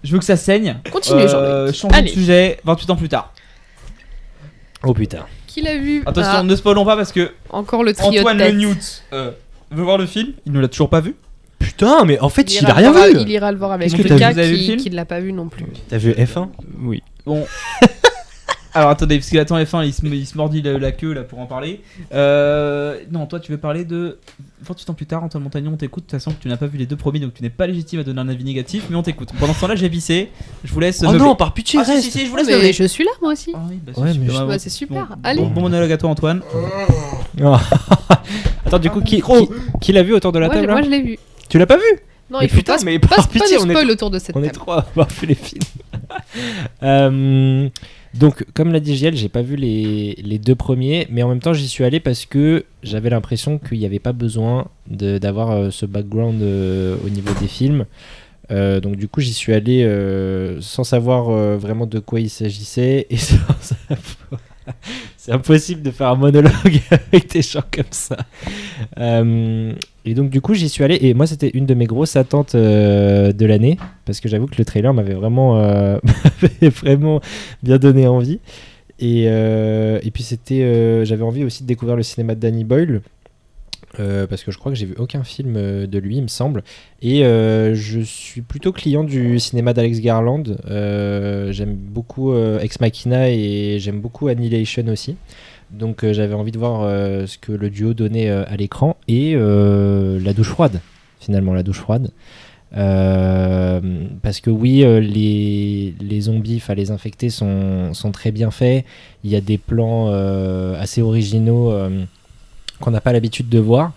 Je veux que ça saigne. Continue, Jean-Luc. Changeons de Allez. sujet, 28 ans plus tard. Oh putain. Qui l'a vu? Attention, ne spoilons pas parce que Encore le trio Antoine de Le tête. Newt veut voir le film. Il ne l'a toujours pas vu. Putain, mais en fait, il ira a rien le voir- vu. Il ira le voir avec Est-ce que Lucas vous avez vu le film qui ne l'a pas vu non plus. T'as vu F1 Oui. Bon. Alors attendez, parce qu'il attend F1, il se mordit la queue là pour en parler. Non, toi tu veux parler de 28 ans plus tard, Antoine Montagnon, on t'écoute. De toute façon, tu n'as pas vu les deux premiers, donc tu n'es pas légitime à donner un avis négatif, mais on t'écoute. Pendant ce temps-là, j'ai pissé. Je vous laisse. Oh meubler. non, par pitié, Ah, si, reste. si, je vous laisse. Mais meubler. je suis là moi aussi. Ah oui, bah, Ouais, c'est mais super. Bah, c'est super. Bon, Allez. Bon monologue à toi, Antoine. Oh. Attends, du coup, qui l'a vu autour de la table là Moi je l'ai vu. Tu l'as pas vu? Non, Mais il faut putain, pas, mais pas, par pas pitié, de on est spoil autour de cette On est table. trois à avoir vu les films. Donc, comme l'a dit JL, j'ai pas vu les deux premiers, mais en même temps, j'y suis allé parce que j'avais l'impression qu'il n'y avait pas besoin d'avoir ce background au niveau des films. Donc, du coup, j'y suis allé sans savoir vraiment de quoi il s'agissait et sans savoir. C'est impossible de faire un monologue avec des gens comme ça. Et donc du coup j'y suis allé et moi c'était une de mes grosses attentes de l'année parce que j'avoue que le trailer m'avait vraiment bien donné envie et puis c'était j'avais envie aussi de découvrir le cinéma de Danny Boyle parce que je crois que j'ai vu aucun film de lui il me semble et je suis plutôt client du cinéma d'Alex Garland. J'aime beaucoup Ex Machina et j'aime beaucoup Annihilation aussi. Donc j'avais envie de voir ce que le duo donnait à l'écran et la douche froide, finalement la douche froide. Parce que oui, les zombies, enfin les infectés sont très bien faits. Il y a des plans assez originaux qu'on n'a pas l'habitude de voir.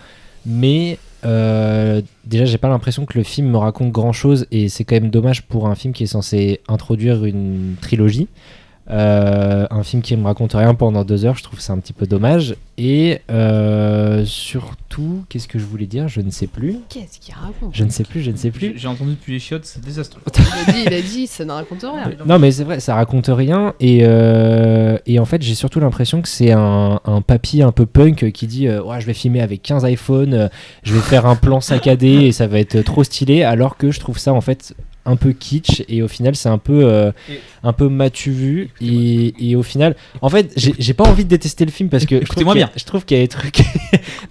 Mais déjà j'ai pas l'impression que le film me raconte grand chose et c'est quand même dommage pour un film qui est censé introduire une trilogie. Un film qui me raconte rien pendant 2 heures, je trouve ça un petit peu dommage. Et surtout, qu'est-ce que je voulais dire? Je ne sais plus. Qu'est-ce qu'il raconte? Je ne sais plus. J'ai entendu depuis les chiottes, c'est désastreux. Il a dit, ça ne raconte rien. Non mais c'est vrai, ça raconte rien. Et en fait, j'ai surtout l'impression que c'est un papy un peu punk qui dit ouais, je vais filmer avec 15 iPhones, je vais faire un plan saccadé et ça va être trop stylé. Alors que je trouve ça en fait un peu kitsch et au final c'est un peu m'as-tu vu et au final en fait j'ai pas envie de détester le film parce que je trouve qu'il y a des trucs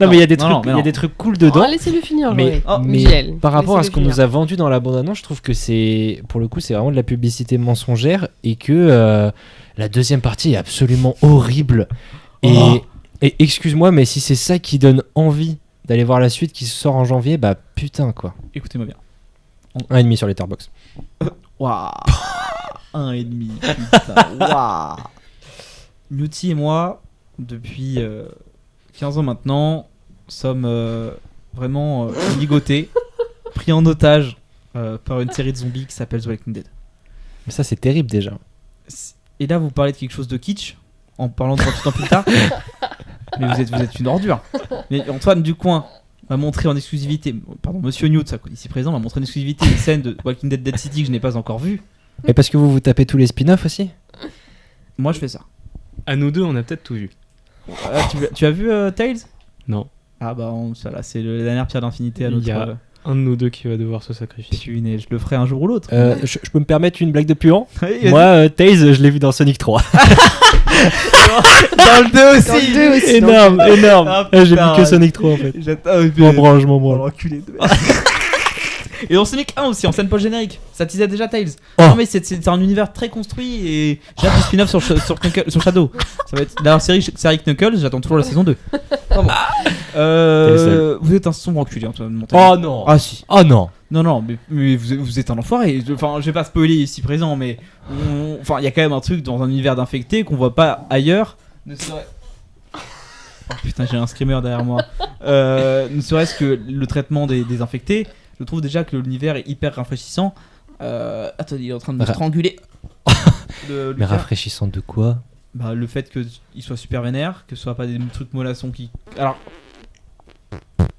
non mais il y a des trucs il y a des trucs cool dedans. Laissez-le finir. Mais Michel, par rapport à ce qu'on laissez-le nous a vendu dans la bande-annonce, je trouve que c'est pour le coup c'est vraiment de la publicité mensongère et que la deuxième partie est absolument horrible et excuse-moi mais si c'est ça qui donne envie d'aller voir la suite qui sort en janvier, bah putain quoi. Écoutez-moi bien. 1,5 sur Letterboxd. Waouh. 1,5. Putain. Waouh. Newty et moi, depuis 15 ans maintenant, sommes vraiment ligotés, pris en otage par une série de zombies qui s'appelle The Walking Dead. Mais ça c'est terrible déjà. Et là vous parlez de quelque chose de kitsch en parlant de 28 ans plus tard. Mais vous êtes une ordure. Mais Antoine Ducoing m'a montré en exclusivité, pardon, Monsieur Newt, ici présent, m'a montré en exclusivité une scène de Walking Dead Dead City que je n'ai pas encore vue. Et parce que vous tapez tous les spin-offs aussi. Moi je fais ça. À nous deux, on a peut-être tout vu. Tu as vu Tales? Non. Ah bah voilà, c'est la dernière pierre d'infinité à notre... Il y a un de nous deux qui va devoir se sacrifier. Je le ferai un jour ou l'autre. Je peux me permettre une blague de puant? Oui, Moi, Taze, je l'ai vu dans Sonic 3. dans le 2 aussi. Dans le 2 aussi. énorme. Ah, J'ai vu putain, que Sonic 3 en fait. Je m'en branle. L'enculé de... Et dans Sonic 1 aussi, en scène post-générique, ça teasait déjà Tails. Oh. Non mais c'est un univers très construit et j'ai hâte du spin-off sur Shadow. Ça va être la série Knuckles, j'attends toujours la saison 2. Vous êtes un sombre enculé, Antoine Montagnon. Oh non. Ah si. Oh non. Non, mais vous êtes un enfoiré. Enfin, je vais pas spoiler ici présent, mais enfin, il y a quand même un truc dans un univers d'infectés qu'on voit pas ailleurs. Ne serait... Oh putain, j'ai un screamer derrière moi. Ne serait-ce que le traitement des infectés. Je trouve déjà que l'univers est hyper rafraîchissant. Attends, il est en train de me stranguler. Mais rafraîchissant de quoi? Bah, le fait qu'il soit super vénère, que ce soit pas des trucs mollassons qui. Alors.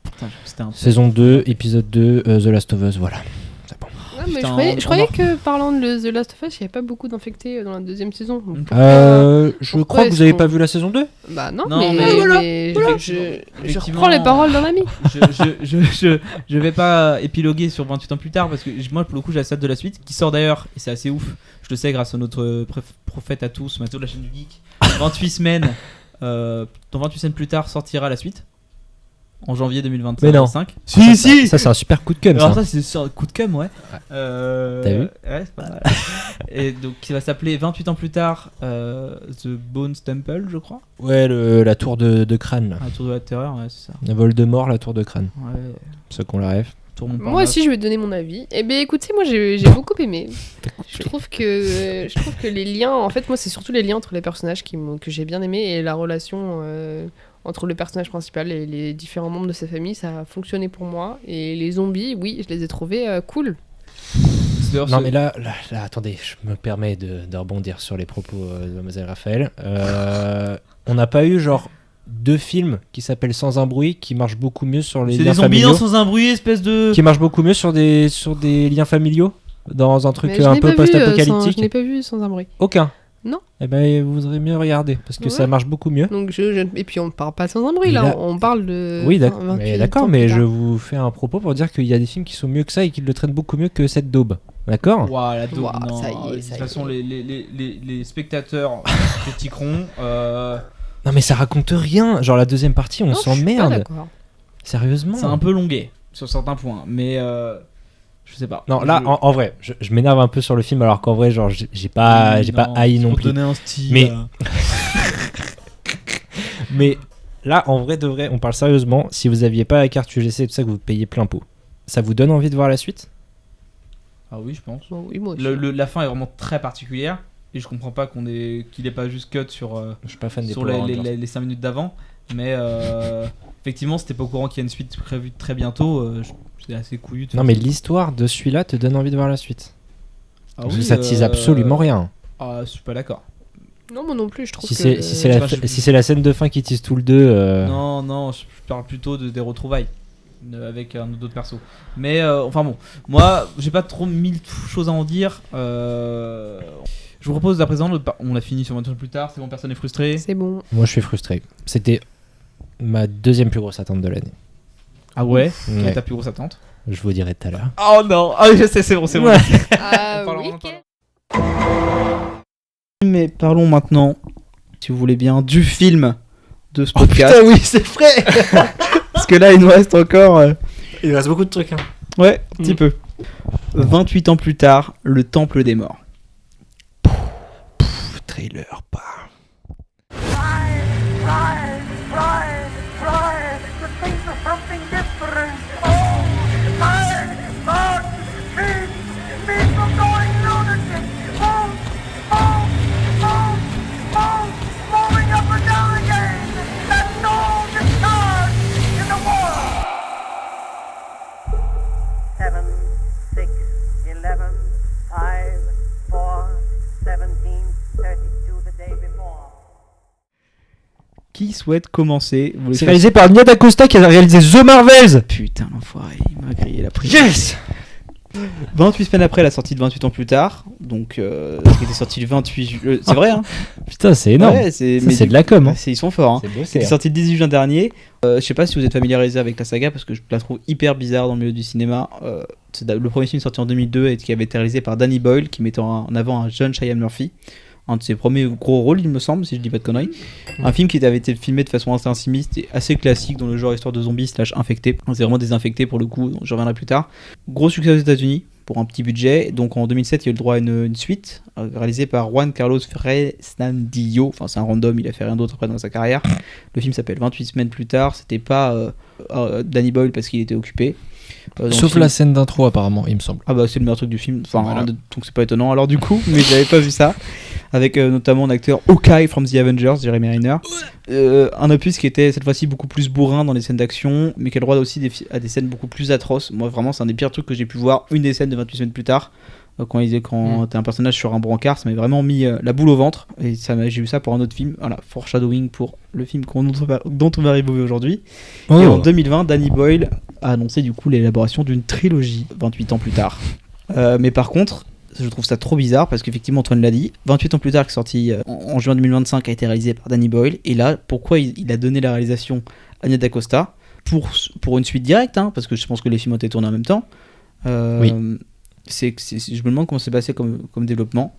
Putain, c'était un peu... Saison 2, épisode 2, The Last of Us, voilà. C'est bon. Ah, mais Putain, je croyais que parlant de The Last of Us, il n'y avait pas beaucoup d'infectés dans la deuxième saison. Donc Je pourquoi crois que est-ce vous avez qu'on- pas vu la saison 2. Bah non, Non, mais, mais voilà, voilà. je Effectivement. reprends les paroles d'un ami. Je vais pas épiloguer sur 28 ans plus tard parce que moi pour le coup j'ai la salle de la suite qui sort d'ailleurs et c'est assez ouf. Je le sais grâce à notre prophète à tous, Mathéo de la chaîne du geek. 28 semaines, dans 28 semaines plus tard sortira la suite en janvier 2025. Mais non. Ça, Ça c'est un super coup de com'. alors Ça. ça c'est un coup de com', ouais. T'as vu? Ouais, c'est pas mal. Et donc qui va s'appeler 28 ans plus tard The Bones Temple, je crois. Ouais, la tour de crâne. Là. Un tour de la terreur, ouais, c'est ça. Voldemort, la tour de crâne. Ouais, Ceux qu'on la rêve. tour Moi aussi, je vais te donner mon avis. Eh ben, écoutez, moi, j'ai beaucoup aimé. Je trouve que les liens, en fait, moi, c'est surtout les liens entre les personnages que j'ai bien aimé et la relation entre le personnage principal et les différents membres de sa famille, ça a fonctionné pour moi. Et les zombies, oui, je les ai trouvés cool. Non mais là, attendez, je me permets de rebondir sur les propos de Mademoiselle Raphaël. On n'a pas eu genre 2 films qui s'appellent Sans un bruit qui marchent beaucoup mieux sur les C'est liens des zombies familiaux. sans un bruit, espèce de. Qui marchent beaucoup mieux sur des liens familiaux dans un truc Mais je un n'ai peu pas vu, je post-apocalyptique. n'ai pas vu sans un bruit. Aucun. Non. Eh ben vous voudrez mieux regarder parce que Ouais. ça marche beaucoup mieux. Donc et puis on parle pas sans un bruit Et là, là- on parle de. Oui, 28 d'accord, ans mais plus je tard. vous fais un propos pour dire qu'il y a des films qui sont mieux que ça et qui le traitent beaucoup mieux que cette daube. D'accord? Ouah, la daube, Ouah, non. ça y est, De ça toute y façon, est. les spectateurs critiqueront. Non mais ça raconte rien. Genre la deuxième partie, on Non, je suis pas s'emmerde. d'accord. Sérieusement. C'est un peu longué sur certains points, mais je sais pas. Non, là, en vrai, je m'énerve un peu sur le film alors qu'en vrai, genre, j'ai pas haï non plus. Donner un style. Mais- Mais là, en vrai de vrai, on parle sérieusement. Si vous aviez pas la carte UGC et tout ça, que vous payez plein pot, ça vous donne envie de voir la suite? Ah oui, je pense. Bon, oui, moi aussi. La fin est vraiment très particulière et je comprends pas qu'il ait pas juste cut sur Je suis pas fan des sur Power Rangers. les 5 minutes d'avant, mais effectivement, c'était pas au courant qu'il y a une suite prévue très bientôt. C'était assez couillu. de Non, faire mais ça. l'histoire de celui-là te donne envie de voir la suite. Ah Parce que oui, ça tease absolument rien. Ah, je suis pas d'accord. Non, moi non plus, je trouve Si que. c'est la scène de fin qui tease tout le 2. Non, je parle plutôt des retrouvailles avec un autre perso. Mais enfin bon, moi j'ai pas trop mille choses à en dire. Je vous propose à présent, on a fini sur 20 ans plus tard, c'est bon, personne n'est frustré. C'est bon. Moi, je suis frustré. C'était ma deuxième plus grosse attente de l'année. Ah ouais, Quelle est Ouais. ta plus grosse attente? Je vous dirai tout à l'heure. Oh non, ah je sais, c'est bon, c'est bon. Ah Parlons, oui, parlons. Mais parlons maintenant, si vous voulez bien, du film de ce podcast. oui, c'est vrai. Parce que là, il nous reste encore. Il reste beaucoup de trucs. Hein. Ouais, un petit peu. 28 ans plus tard, le Temple des Morts. Trailer, pas. Rise, to think of something different. Oh, my God, people going lunatic. Moving up and down again. That's all the stars in the world. 7, 6, 11, 5, 4, 17, 32 the day before. Qui souhaite commencer? Vous voulez C'est faire- réalisé par Nia D'Acosta qui a réalisé The Marvels. Putain, l'enfoiré, il m'a grillé la prise. Yes. 28 semaines après la sortie de 28 ans plus tard, donc qui était sorti le 28 juin. C'est vrai, hein? Putain, c'est énorme. Ouais, Ça, c'est de la com. Hein. Ils sont forts, hein. C'est beau, C'était sorti le 18 juin dernier. Je sais pas si vous êtes familiarisé avec la saga parce que je la trouve hyper bizarre dans le milieu du cinéma. C'est le premier film sorti en 2002 et qui avait été réalisé par Danny Boyle, qui mettait en avant un jeune Cillian Murphy. Un de ses premiers gros rôles, il me semble, si je dis pas de conneries. Un film qui avait été filmé de façon assez intimiste et assez classique dans le genre histoire de zombies / infectés. C'est vraiment des infectés pour le coup, donc je reviendrai plus tard. Gros succès aux États-Unis pour un petit budget. Donc en 2007, il y a eu le droit à une suite réalisée par Juan Carlos Fresnadillo. Enfin, c'est un random, il a fait rien d'autre après dans sa carrière. Le film s'appelle 28 semaines plus tard. C'était pas Danny Boyle parce qu'il était occupé. Dans le Sauf film. la scène d'intro apparemment, il me semble. Ah bah c'est le meilleur truc du film, enfin Voilà. donc c'est pas étonnant alors du coup, mais j'avais pas vu ça. Avec notamment un acteur Hawkeye from the Avengers, Jeremy Renner. Un opus qui était cette fois-ci beaucoup plus bourrin dans les scènes d'action, mais qui a le droit aussi à des scènes beaucoup plus atroces. Moi vraiment c'est un des pires trucs que j'ai pu voir, une des scènes de 28 semaines plus tard. Quand t'es un personnage sur un brancard, ça m'a vraiment mis la boule au ventre. Et j'ai vu ça pour un autre film. Voilà, foreshadowing pour le film dont on va arriver aujourd'hui. Oh. Et en 2020, Danny Boyle a annoncé du coup l'élaboration d'une trilogie 28 ans plus tard. Mais par contre, je trouve ça trop bizarre parce qu'effectivement, Antoine l'a dit, 28 ans plus tard, qui est sorti en juin 2025, a été réalisé par Danny Boyle. Et là, pourquoi il a donné la réalisation à Nia DaCosta pour une suite directe, hein, parce que je pense que les films ont été tournés en même temps. Oui. Je me demande comment c'est passé comme développement.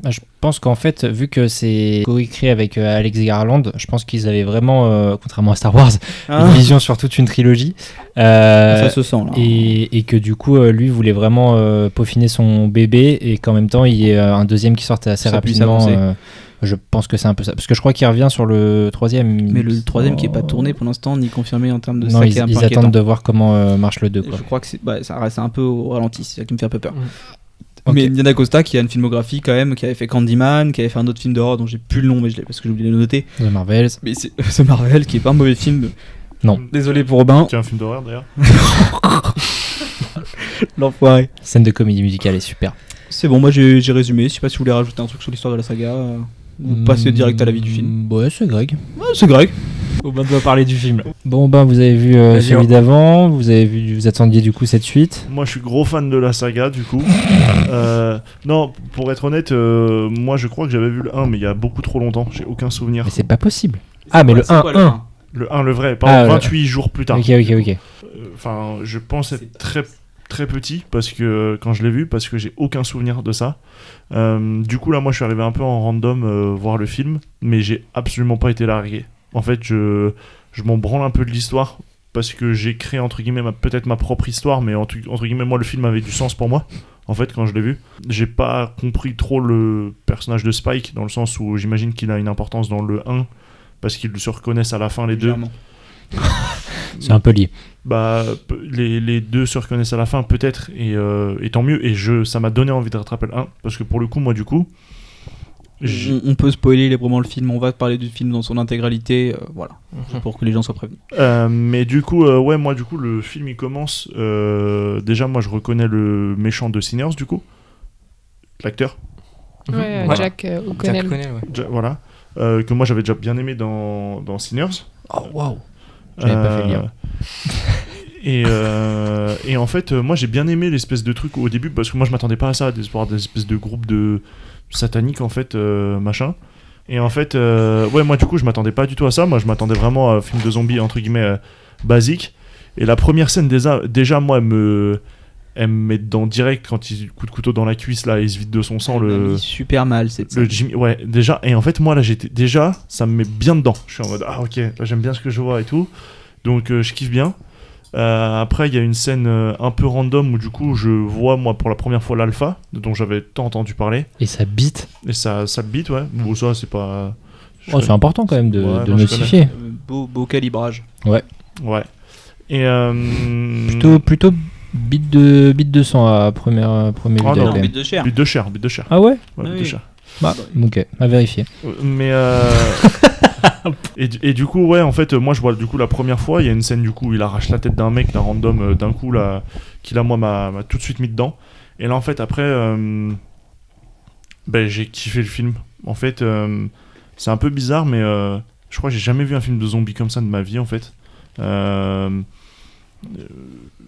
Bah, je pense qu'en fait, vu que c'est coécrit avec Alex Garland, je pense qu'ils avaient vraiment, contrairement à Star Wars, une vision sur toute une trilogie. Ça se sent là. Et que du coup, lui voulait vraiment peaufiner son bébé et qu'en même temps, il y ait un deuxième qui sorte assez Ça puisse rapidement. avancer. Je pense que c'est un peu ça. Parce que je crois qu'il revient sur le troisième. Mais le troisième qui est pas tourné pour l'instant, ni confirmé en termes de Non, ça, qui est un peu ils inquiétant. attendent de voir comment marche le 2. Quoi. Je crois que ça reste un peu au ralenti, c'est ça qui me fait un peu peur. Ok. Mais Nia DaCosta qui a une filmographie quand même, qui avait fait Candyman, qui avait fait un autre film d'horreur dont j'ai plus le nom, mais je l'ai parce que j'ai oublié de le noter. The Marvels. Mais c'est The Marvel qui est pas un mauvais film. Non. Désolé pour Robin. C'est un film d'horreur d'ailleurs. L'enfoiré. Scène de comédie musicale est super. C'est bon, moi j'ai résumé. Je sais pas si vous voulez rajouter un truc sur l'histoire de la saga ou passer direct à la vie du film. Ouais, c'est Greg. Ouais, c'est Greg. Aubin doit parler du film. Bon, ben, vous avez vu celui d'avant, vous attendiez du coup cette suite. Moi, je suis gros fan de la saga, du coup. Non, pour être honnête, moi, je crois que j'avais vu le 1, mais il y a beaucoup trop longtemps. J'ai aucun souvenir. Mais c'est pas possible. Ah, mais le 1. Le 1, le vrai, pardon, 28 jours plus tard. Ok. Enfin, je pense être très très petit parce que quand je l'ai vu, parce que j'ai aucun souvenir de ça. Du coup, là, moi, je suis arrivé un peu en random voir le film, mais j'ai absolument pas été largué. En fait, je m'en branle un peu de l'histoire parce que j'ai créé, entre guillemets, peut-être ma propre histoire, mais entre guillemets, moi, le film avait du sens pour moi, en fait, quand je l'ai vu. J'ai pas compris trop le personnage de Spike, dans le sens où j'imagine qu'il a une importance dans le 1, parce qu'ils se reconnaissent à la fin, les deux. Clairement. C'est un peu lié. Bah, les deux se reconnaissent à la fin, peut-être, et tant mieux. Et ça m'a donné envie de rattraper le 1, parce que pour le coup, moi, du coup... On peut spoiler vraiment le film, on va parler du film dans son intégralité, voilà, pour que les gens soient prévenus. Mais du coup, ouais, moi, du coup, le film il commence. Déjà, moi, je reconnais le méchant de Sinners, du coup, l'acteur. Ouais, Ouais. Jack O'Connell. Voilà, que moi j'avais déjà bien aimé dans Sinners. Oh, waouh. J'avais pas fait le lien. Et en fait, moi j'ai bien aimé l'espèce de truc au début parce que moi je m'attendais pas à ça, des espèces de groupes de sataniques en fait, machin. Et en fait, ouais, moi du coup je m'attendais pas du tout à ça. Moi je m'attendais vraiment à un film de zombies entre guillemets basique. Et la première scène déjà moi elle me met dedans direct quand il coup de couteau dans la cuisse là, et il se vide de son sang Il m'a mis super mal cette le scène. Jimmy, ouais, déjà. Et en fait, moi, là, ça me met bien dedans. Je suis en mode, ah, ok, là, j'aime bien ce que je vois et tout. Donc, je kiffe bien. Après, il y a une scène un peu random où, du coup, je vois, moi, pour la première fois, l'alpha, dont j'avais tant entendu parler. Et ça bite. Et ça le beat, ouais. Bon, ça, c'est pas... Oh, c'est important quand même de Ouais, non, je notifier. Beau calibrage. Ouais. Et... Plutôt bite de sang à premier Ah, vue non, quand même. Bite de chair. Bit de chair. Ah ouais. Ouais, Ah bit de oui. chair. Bah, ok, à vérifier. Mais et du coup, ouais, en fait, moi je vois du coup la première fois, il y a une scène du coup où il arrache la tête d'un mec, d'un random, d'un coup là, qui là moi m'a tout de suite mis dedans. Et là en fait après, ben, j'ai kiffé le film. En fait, c'est un peu bizarre, mais je crois que j'ai jamais vu un film de zombies comme ça de ma vie en fait.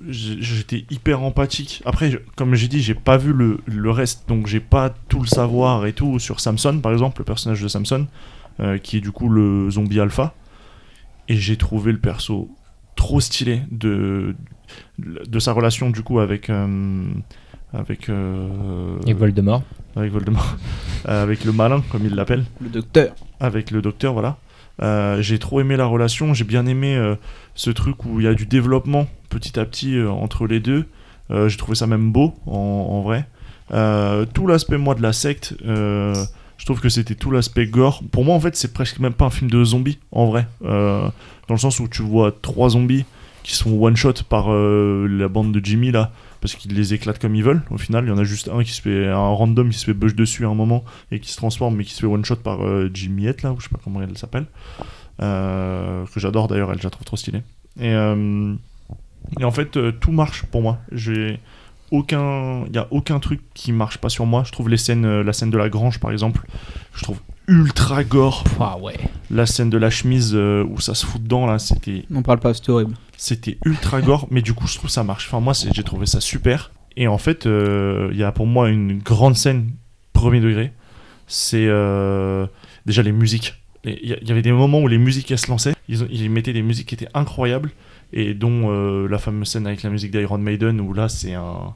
J'étais hyper empathique. Après, comme j'ai dit, j'ai pas vu le reste, donc j'ai pas tout le savoir et tout sur Samson, par exemple, le personnage de Samson, qui est du coup le zombie alpha. Et j'ai trouvé le perso trop stylé de sa relation du coup avec Et Voldemort. avec Voldemort, avec le malin comme il l'appelle, Le docteur. avec le docteur, voilà. J'ai trop aimé la relation, j'ai bien aimé ce truc où il y a du développement petit à petit entre les deux. J'ai trouvé ça même beau en vrai. Tout l'aspect moi de la secte, je trouve que c'était tout l'aspect gore. Pour moi en fait c'est presque même pas un film de zombies en vrai, dans le sens où tu vois 3 zombies qui sont one shot par la bande de Jimmy là, parce qu'ils les éclatent comme ils veulent. Au final, il y en a juste un random qui se fait bush dessus à un moment et qui se transforme, mais qui se fait one shot par Jimmyette là, ou je sais pas comment elle s'appelle, que j'adore d'ailleurs, je la trouve trop stylée. Et en fait, tout marche pour moi. Il y a aucun truc qui marche pas sur moi. Je trouve la scène de la grange par exemple, je trouve ultra gore. Ah ouais. La scène de la chemise où ça se fout dedans là, On parle pas, c'était horrible. c'était ultra gore, mais du coup je trouve ça marche. Enfin moi j'ai trouvé ça super. Et en fait, il y a pour moi une grande scène premier degré. C'est déjà les musiques. Il y avait des moments où les musiques elles se lançaient. Ils mettaient des musiques qui étaient incroyables. Et dont la fameuse scène avec la musique d'Iron Maiden où là c'est un...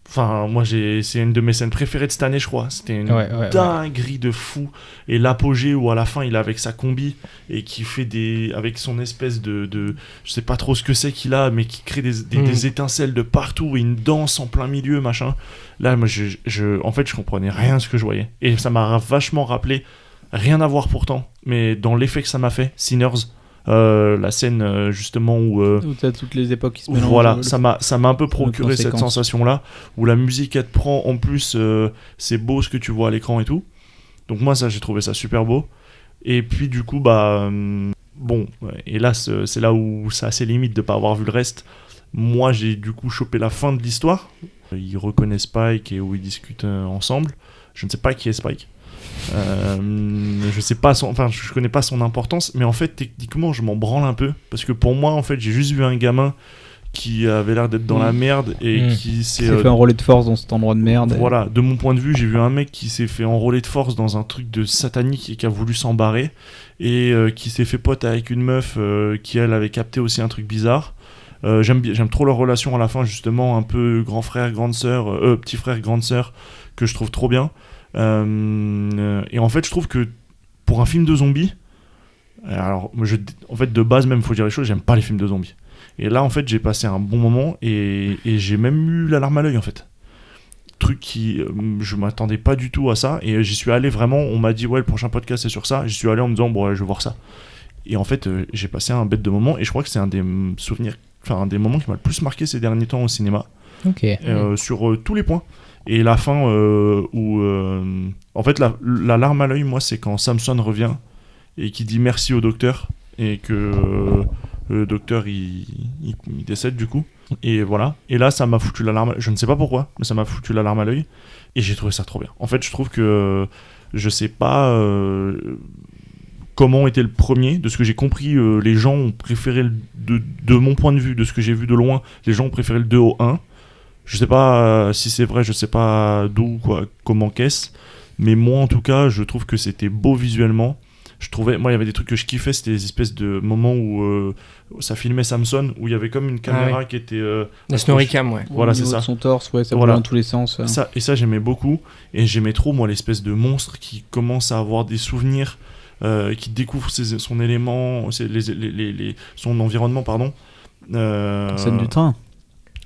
Enfin, moi, c'est une de mes scènes préférées de cette année, je crois. C'était une dinguerie de fou. Et l'apogée où, à la fin, il est avec sa combi et qui fait avec son espèce de... Je sais pas trop ce que c'est qu'il a, mais qui crée des étincelles de partout et une danse en plein milieu, machin. Là, moi, en fait, je comprenais rien de ce que je voyais. Et ça m'a vachement rappelé, rien à voir pourtant, mais dans l'effet que ça m'a fait, Sinners. La scène justement où t'as toutes les époques qui se mélangent. Voilà, ça m'a un peu procuré cette sensation là où la musique elle te prend en plus, c'est beau ce que tu vois à l'écran et tout. Donc moi ça j'ai trouvé ça super beau. Et puis du coup bon, hélas c'est là où ça a ses limites de pas avoir vu le reste. Moi j'ai du coup chopé la fin de l'histoire. Ils reconnaissent Spike et où ils discutent ensemble. Je ne sais pas qui est Spike. Je sais pas je connais pas son importance, mais en fait techniquement je m'en branle un peu parce que pour moi en fait j'ai juste vu un gamin qui avait l'air d'être dans la merde et qui s'est fait enrôler de force dans cet endroit de merde. Voilà, de mon point de vue j'ai vu un mec qui s'est fait enrôler de force dans un truc de satanique et qui a voulu s'en barrer et qui s'est fait pote avec une meuf qui elle avait capté aussi un truc bizarre. J'aime trop leur relation à la fin, justement un peu grand frère grande sœur, petit frère grande sœur, que je trouve trop bien. Et en fait je trouve que pour un film de zombies, alors en fait de base même faut dire les choses, j'aime pas les films de zombies, et là en fait j'ai passé un bon moment et j'ai même eu la larme à l'œil en fait, truc qui je m'attendais pas du tout à ça, et j'y suis allé vraiment, on m'a dit ouais le prochain podcast c'est sur ça, j'y suis allé en me disant bon ouais, je vais voir ça, et en fait j'ai passé un bête de moment, et je crois que c'est un des souvenirs, enfin un des moments qui m'a le plus marqué ces derniers temps au cinéma. Sur tous les points. Et la fin où en fait la larme à l'œil, moi c'est quand Samson revient et qui dit merci au docteur et que le docteur il décède du coup, et voilà, et là ça m'a foutu la larme, je ne sais pas pourquoi mais ça m'a foutu la larme à l'œil et j'ai trouvé ça trop bien. En fait je trouve que je sais pas comment était le premier, de ce que j'ai compris les gens ont préféré de mon point de vue, de ce que j'ai vu de loin, les gens ont préféré le 2 au 1. Je sais pas si c'est vrai, je sais pas d'où, comment qu'est-ce, mais moi en tout cas, je trouve que c'était beau visuellement. Moi il y avait des trucs que je kiffais, c'était des espèces de moments où ça filmait Samson, où il y avait comme une caméra qui était... la Snorricam, ouais. Au Voilà, c'est niveau ça. de son torse, ça bouge dans tous les sens. Et ça j'aimais beaucoup, et j'aimais trop moi l'espèce de monstre qui commence à avoir des souvenirs, qui découvre son élément, son environnement, pardon. La scène du train.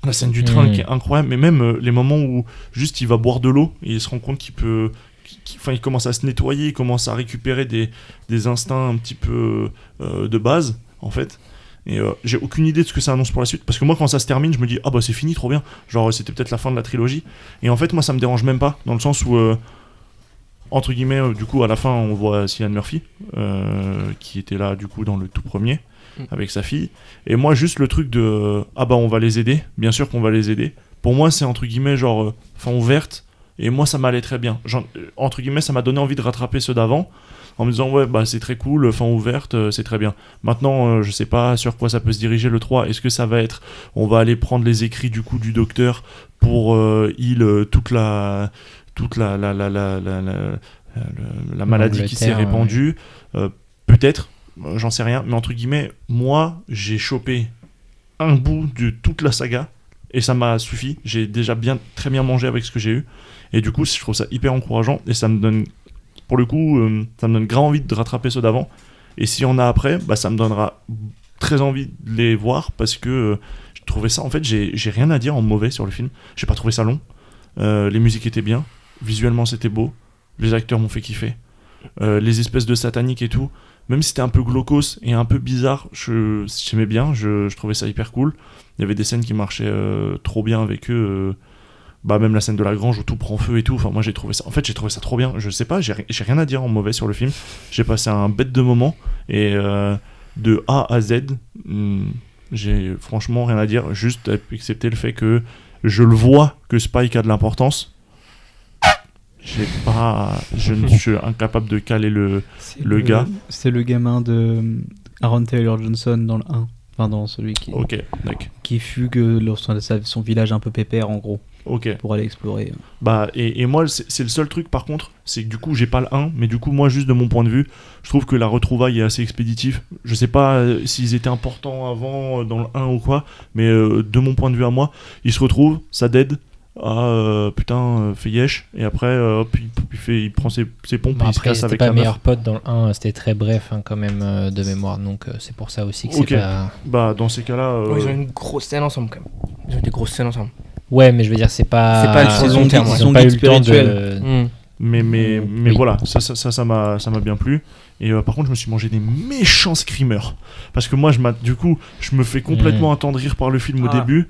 La scène du train qui est incroyable, mais même les moments où juste il va boire de l'eau et il se rend compte qu'il peut, il commence à se nettoyer, il commence à récupérer des instincts un petit peu de base en fait. Et j'ai aucune idée de ce que ça annonce pour la suite, parce que moi quand ça se termine je me dis ah bah c'est fini, trop bien, genre c'était peut-être la fin de la trilogie, et en fait moi ça me dérange même pas, dans le sens où entre guillemets du coup à la fin on voit Cillian Murphy qui était là du coup dans le tout premier avec sa fille, et moi juste le truc de ah bah on va les aider, bien sûr qu'on va les aider, pour moi c'est entre guillemets genre fin ouverte, et moi ça m'allait très bien, genre, entre guillemets ça m'a donné envie de rattraper ceux d'avant en me disant ouais bah c'est très cool, fin ouverte, c'est très bien. Maintenant je sais pas sur quoi ça peut se diriger le 3, est-ce que ça va être on va aller prendre les écrits du coup du docteur pour toute la maladie qui s'est répandue, peut-être, j'en sais rien, mais entre guillemets, moi j'ai chopé un bout de toute la saga et ça m'a suffi. J'ai déjà très bien mangé avec ce que j'ai eu, et du coup je trouve ça hyper encourageant, et ça me donne, pour le coup, ça me donne grave envie de rattraper ceux d'avant, et s'il y en a après, bah ça me donnera très envie de les voir, parce que je trouvais ça, en fait j'ai rien à dire en mauvais sur le film, j'ai pas trouvé ça long, les musiques étaient bien, visuellement c'était beau, les acteurs m'ont fait kiffer, les espèces de sataniques et tout, même si c'était un peu glaucos et un peu bizarre, j'aimais bien, je trouvais ça hyper cool. Il y avait des scènes qui marchaient trop bien avec eux, même la scène de la grange où tout prend feu et tout, enfin moi j'ai trouvé ça trop bien, je sais pas, j'ai rien à dire en mauvais sur le film, j'ai passé un bête de moment, et de A à Z, j'ai franchement rien à dire, juste excepté le fait que je le vois que Spike a de l'importance. Je suis incapable de caler le gars. C'est le gamin de Aaron Taylor Johnson dans le 1. Enfin, dans celui Ok, d'accord. qui fugue son village un peu pépère, en gros, Ok. pour aller explorer. Bah, et moi, c'est le seul truc par contre, c'est que du coup, j'ai pas le 1, mais du coup, moi, juste de mon point de vue, je trouve que la retrouvaille est assez expéditive. Je sais pas s'ils étaient importants avant dans le 1 ou quoi, mais de mon point de vue à moi, ils se retrouvent, ça dead. Fait yesh, et après hop, il prend ses pompes et il se Après, casse c'était avec pas la meilleur meuf. pote dans le 1, c'était très bref hein, quand même de mémoire, donc c'est pour ça aussi que Ok. c'est pas... Bah dans ces cas-là Ils ont une grosse scène ensemble quand même. Ils ont des grosses scènes ensemble. Ouais, mais je veux dire, c'est pas... C'est pas le ils long terme, ils ouais. ont pas eu le temps Spirituel. de... mais Oui. voilà, ça m'a bien plu. Et par contre, je me suis mangé des méchants screamers. Parce que moi, je me fais complètement attendrir par le film au Ah. début.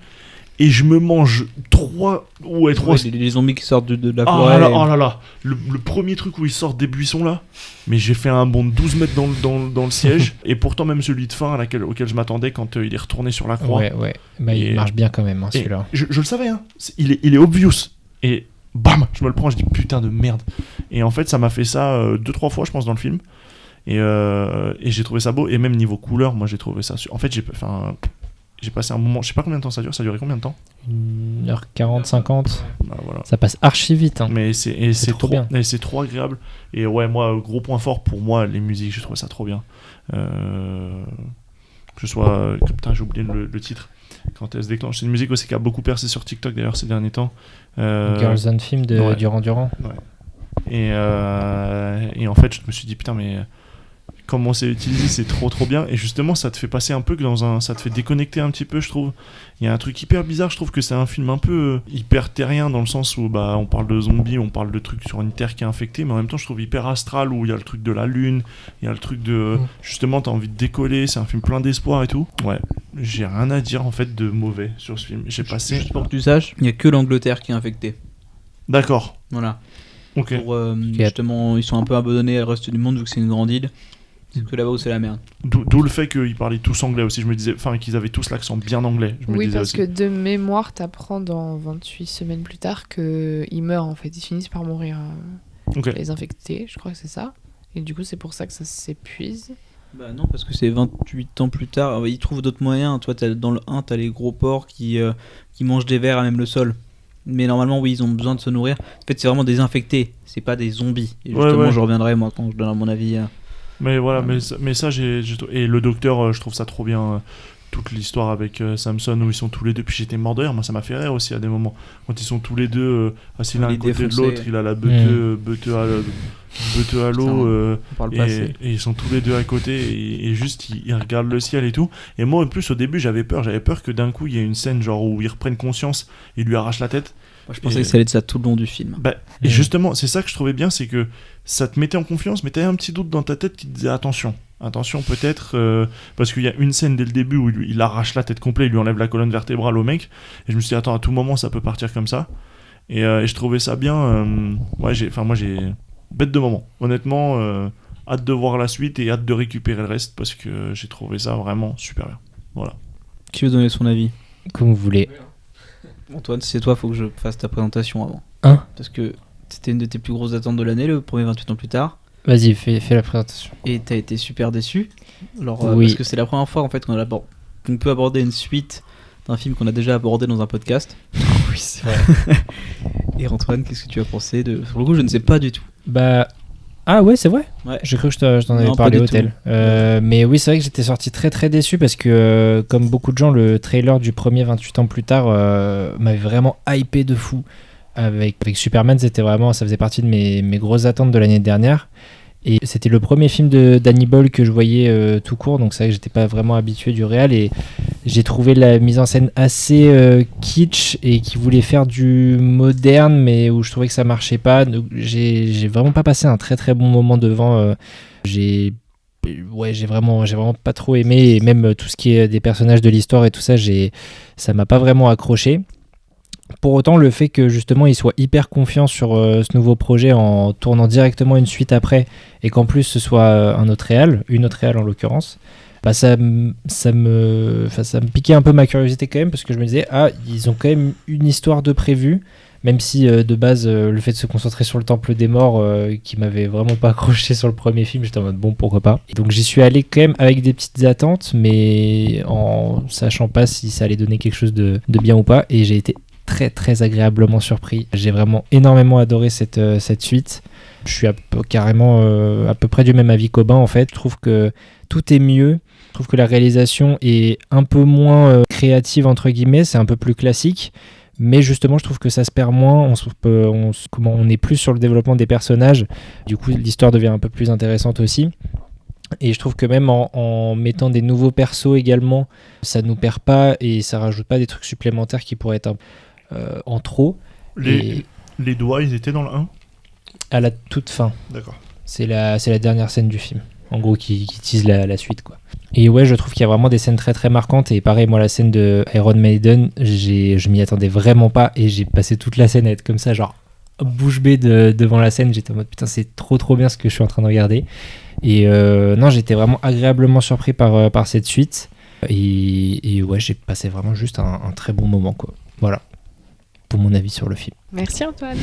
Et je me mange trois. Ouais, trois. Ouais, les zombies qui sortent de la Oh forêt. là là. Le premier truc où ils sortent des buissons là. Mais j'ai fait un bond de 12 mètres dans le siège. Et pourtant, même celui de fin auquel je m'attendais quand il est retourné sur la croix. Ouais. Bah, Et- il marche bien quand même, hein, Et celui-là. je le savais, hein. Il est obvious. Et bam, je me le prends, je dis putain de merde. Et en fait, ça m'a fait ça 2-3 fois, je pense, dans le film. Et j'ai trouvé ça beau. Et même niveau couleur, moi j'ai trouvé ça. En fait, j'ai passé un moment. Je sais pas combien de temps ça dure. Ça a duré combien de temps 1h40, 50, Bah, voilà. ça passe archi vite. Hein. Mais c'est trop bien. Et c'est trop agréable. Et ouais, moi, gros point fort pour moi, les musiques, j'ai trouvé ça trop bien. Que ce soit. Putain, j'ai oublié le titre. Quand elle se déclenche. C'est une musique aussi qui a beaucoup percé sur TikTok d'ailleurs ces derniers temps. Girls on Film de ouais. Duran Duran. Et en fait, je me suis dit, putain, mais comment c'est utilisé, c'est trop bien. Et justement, ça te fait passer un peu ça te fait déconnecter un petit peu, je trouve. Il y a un truc hyper bizarre, je trouve que c'est un film un peu hyper terrien dans le sens où bah, on parle de zombies, on parle de trucs sur une terre qui est infectée, mais en même temps, je trouve hyper astral où il y a le truc de la lune, il y a le truc de. Justement, t'as envie de décoller, c'est un film plein d'espoir et tout. Ouais, j'ai rien à dire en fait de mauvais sur ce film. J'ai passé. Juste pour que tu saches, il n'y a que l'Angleterre qui est infectée. D'accord, Voilà. ok. Pour, justement, ils sont un peu abandonnés au reste du monde vu que c'est une grande île. C'est que là-bas où c'est la merde. D'où le fait qu'ils parlaient tous anglais aussi, je me disais, enfin qu'ils avaient tous l'accent bien anglais, je me Oui, disais parce aussi. que de mémoire, t'apprends dans 28 semaines plus tard qu'ils meurent en fait. Ils finissent par mourir, Ok. les infectés, je crois que c'est ça. Et du coup, c'est pour ça que ça s'épuise. Bah non, parce que c'est 28 ans plus tard. Ils trouvent d'autres moyens. Toi, dans le 1, t'as les gros porcs qui mangent des vers à même le sol. Mais normalement, oui, ils ont besoin de se nourrir. En fait, c'est vraiment des infectés. C'est pas des zombies. Et justement, Ouais. je reviendrai, moi, quand je donnerai mon avis. Mais voilà, mais ça, et le docteur, je trouve ça trop bien. Toute l'histoire avec Samson où ils sont tous les deux. Puis j'étais mort de rire, moi ça m'a fait rire aussi à des moments. Quand ils sont tous les deux assis l'un à Il est côté de défoncé. l'autre, il a la beuteux à l'eau. On parle pas assez. Et ils sont tous les deux à côté et juste ils regardent le ciel et tout. Et moi en plus au début j'avais peur que d'un coup il y ait une scène genre où ils reprennent conscience, ils lui arrachent la tête. Moi, je pensais Et- que ça allait être ça tout le long du film. Bah, et justement, c'est ça que je trouvais bien, c'est que ça te mettait en confiance, mais t'avais un petit doute dans ta tête qui te disait attention peut-être, parce qu'il y a une scène dès le début où il arrache la tête complète, il lui enlève la colonne vertébrale au mec, et je me suis dit attends, à tout moment ça peut partir comme ça, et je trouvais ça bien. Moi j'ai bête de moment, honnêtement, hâte de voir la suite et hâte de récupérer le reste parce que j'ai trouvé ça vraiment super bien. Voilà. Qui veut donner son avis? Comme vous voulez. Antoine, c'est toi, faut que je fasse ta présentation avant. Hein? Parce que c'était une de tes plus grosses attentes de l'année, le premier 28 ans plus tard. Vas-y, fais la présentation. Et t'as été super déçu. Alors, Oui. parce que c'est la première fois en fait qu'on peut aborder une suite d'un film qu'on a déjà abordé dans un podcast. Oui, c'est vrai. Et Antoine, qu'est-ce que tu as pensé de... Pour le coup, je ne sais pas du tout. Bah. Ah ouais, c'est vrai. Ouais. J'ai cru que je t'en avais Non, parlé pas au du hôtel. Mais oui, c'est vrai que j'étais sorti très très déçu parce que, comme beaucoup de gens, le trailer du premier 28 ans plus tard m'avait vraiment hypé de fou. Avec Superman, ça faisait partie de mes grosses attentes de l'année dernière. Et c'était le premier film d'Hannibal que je voyais tout court, donc c'est vrai que j'étais pas vraiment habitué du réal. Et j'ai trouvé la mise en scène assez kitsch et qui voulait faire du moderne, mais où je trouvais que ça marchait pas. Donc, j'ai vraiment pas passé un très très bon moment devant. J'ai vraiment pas trop aimé, et même tout ce qui est des personnages de l'histoire et tout ça, ça m'a pas vraiment accroché. Pour autant, le fait que justement il soit hyper confiant sur ce nouveau projet en tournant directement une suite après, et qu'en plus ce soit une autre réal en l'occurrence, bah ça me piquait un peu ma curiosité quand même, parce que je me disais ils ont quand même une histoire de prévue, Même si de base, le fait de se concentrer sur le temple des morts, qui m'avait vraiment pas accroché sur le premier film, j'étais en mode bon, pourquoi pas. Et donc j'y suis allé quand même avec des petites attentes, mais en sachant pas si ça allait donner quelque chose de bien ou pas. Et j'ai été très très agréablement surpris. J'ai vraiment énormément adoré cette suite. Je suis carrément à peu près du même avis qu'Aubin en fait. Je trouve que tout est mieux. Je trouve que la réalisation est un peu moins créative entre guillemets, c'est un peu plus classique. Mais justement, je trouve que ça se perd moins. On est plus sur le développement des personnages. Du coup, l'histoire devient un peu plus intéressante aussi. Et je trouve que même en mettant des nouveaux persos également, ça nous perd pas et ça rajoute pas des trucs supplémentaires qui pourraient être en trop. Les doigts, ils étaient dans le 1 ? À la toute fin. D'accord. C'est la dernière scène du film. En gros, qui tease la suite, quoi. Et ouais, je trouve qu'il y a vraiment des scènes très très marquantes. Et pareil, moi, la scène de Iron Maiden, je m'y attendais vraiment pas. Et j'ai passé toute la scène à être comme ça, genre bouche bée devant la scène. J'étais en mode putain, c'est trop bien ce que je suis en train de regarder. Et non, j'étais vraiment agréablement surpris par cette suite. Et ouais, j'ai passé vraiment juste un très bon moment, quoi. Voilà, pour mon avis sur le film. Merci Antoine.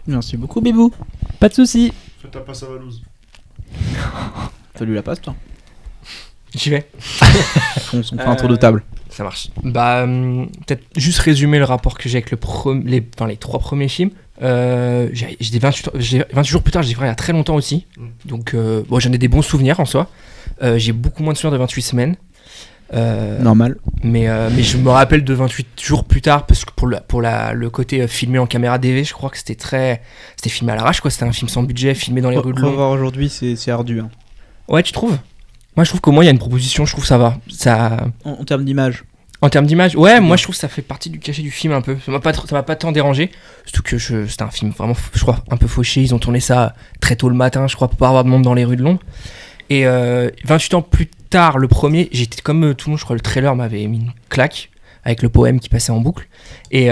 Merci beaucoup, Bébou. Pas de soucis. Fais ta passe à Valouz. Fais lui la passe, toi. J'y vais. On fait un tour de table. Ça marche. Bah, peut-être juste résumer le rapport que j'ai avec les 3 premiers films. J'étais 28 jours plus tard, j'ai fait il y a très longtemps aussi. Donc, bon, j'en ai des bons souvenirs en soi. J'ai beaucoup moins de souvenirs de 28 semaines. Normal. Mais je me rappelle de 28 jours plus tard parce que pour le côté filmé en caméra DV, je crois que c'était filmé à l'arrache, quoi. C'était un film sans budget, filmé dans les rues de Londres. Revoir aujourd'hui, c'est ardu. Hein. Ouais, tu trouves ? Moi, je trouve qu'au moins il y a une proposition. Je trouve que ça va. En termes d'image. En termes d'image, ouais, moi je trouve que ça fait partie du cachet du film un peu. Ça m'a pas tant dérangé. Surtout que c'était un film vraiment, je crois, un peu fauché. Ils ont tourné ça très tôt le matin, je crois, pour pas avoir de monde dans les rues de Londres. Et 28 ans plus tard, le premier, j'étais comme tout le monde, je crois, le trailer m'avait mis une claque avec le poème qui passait en boucle. Et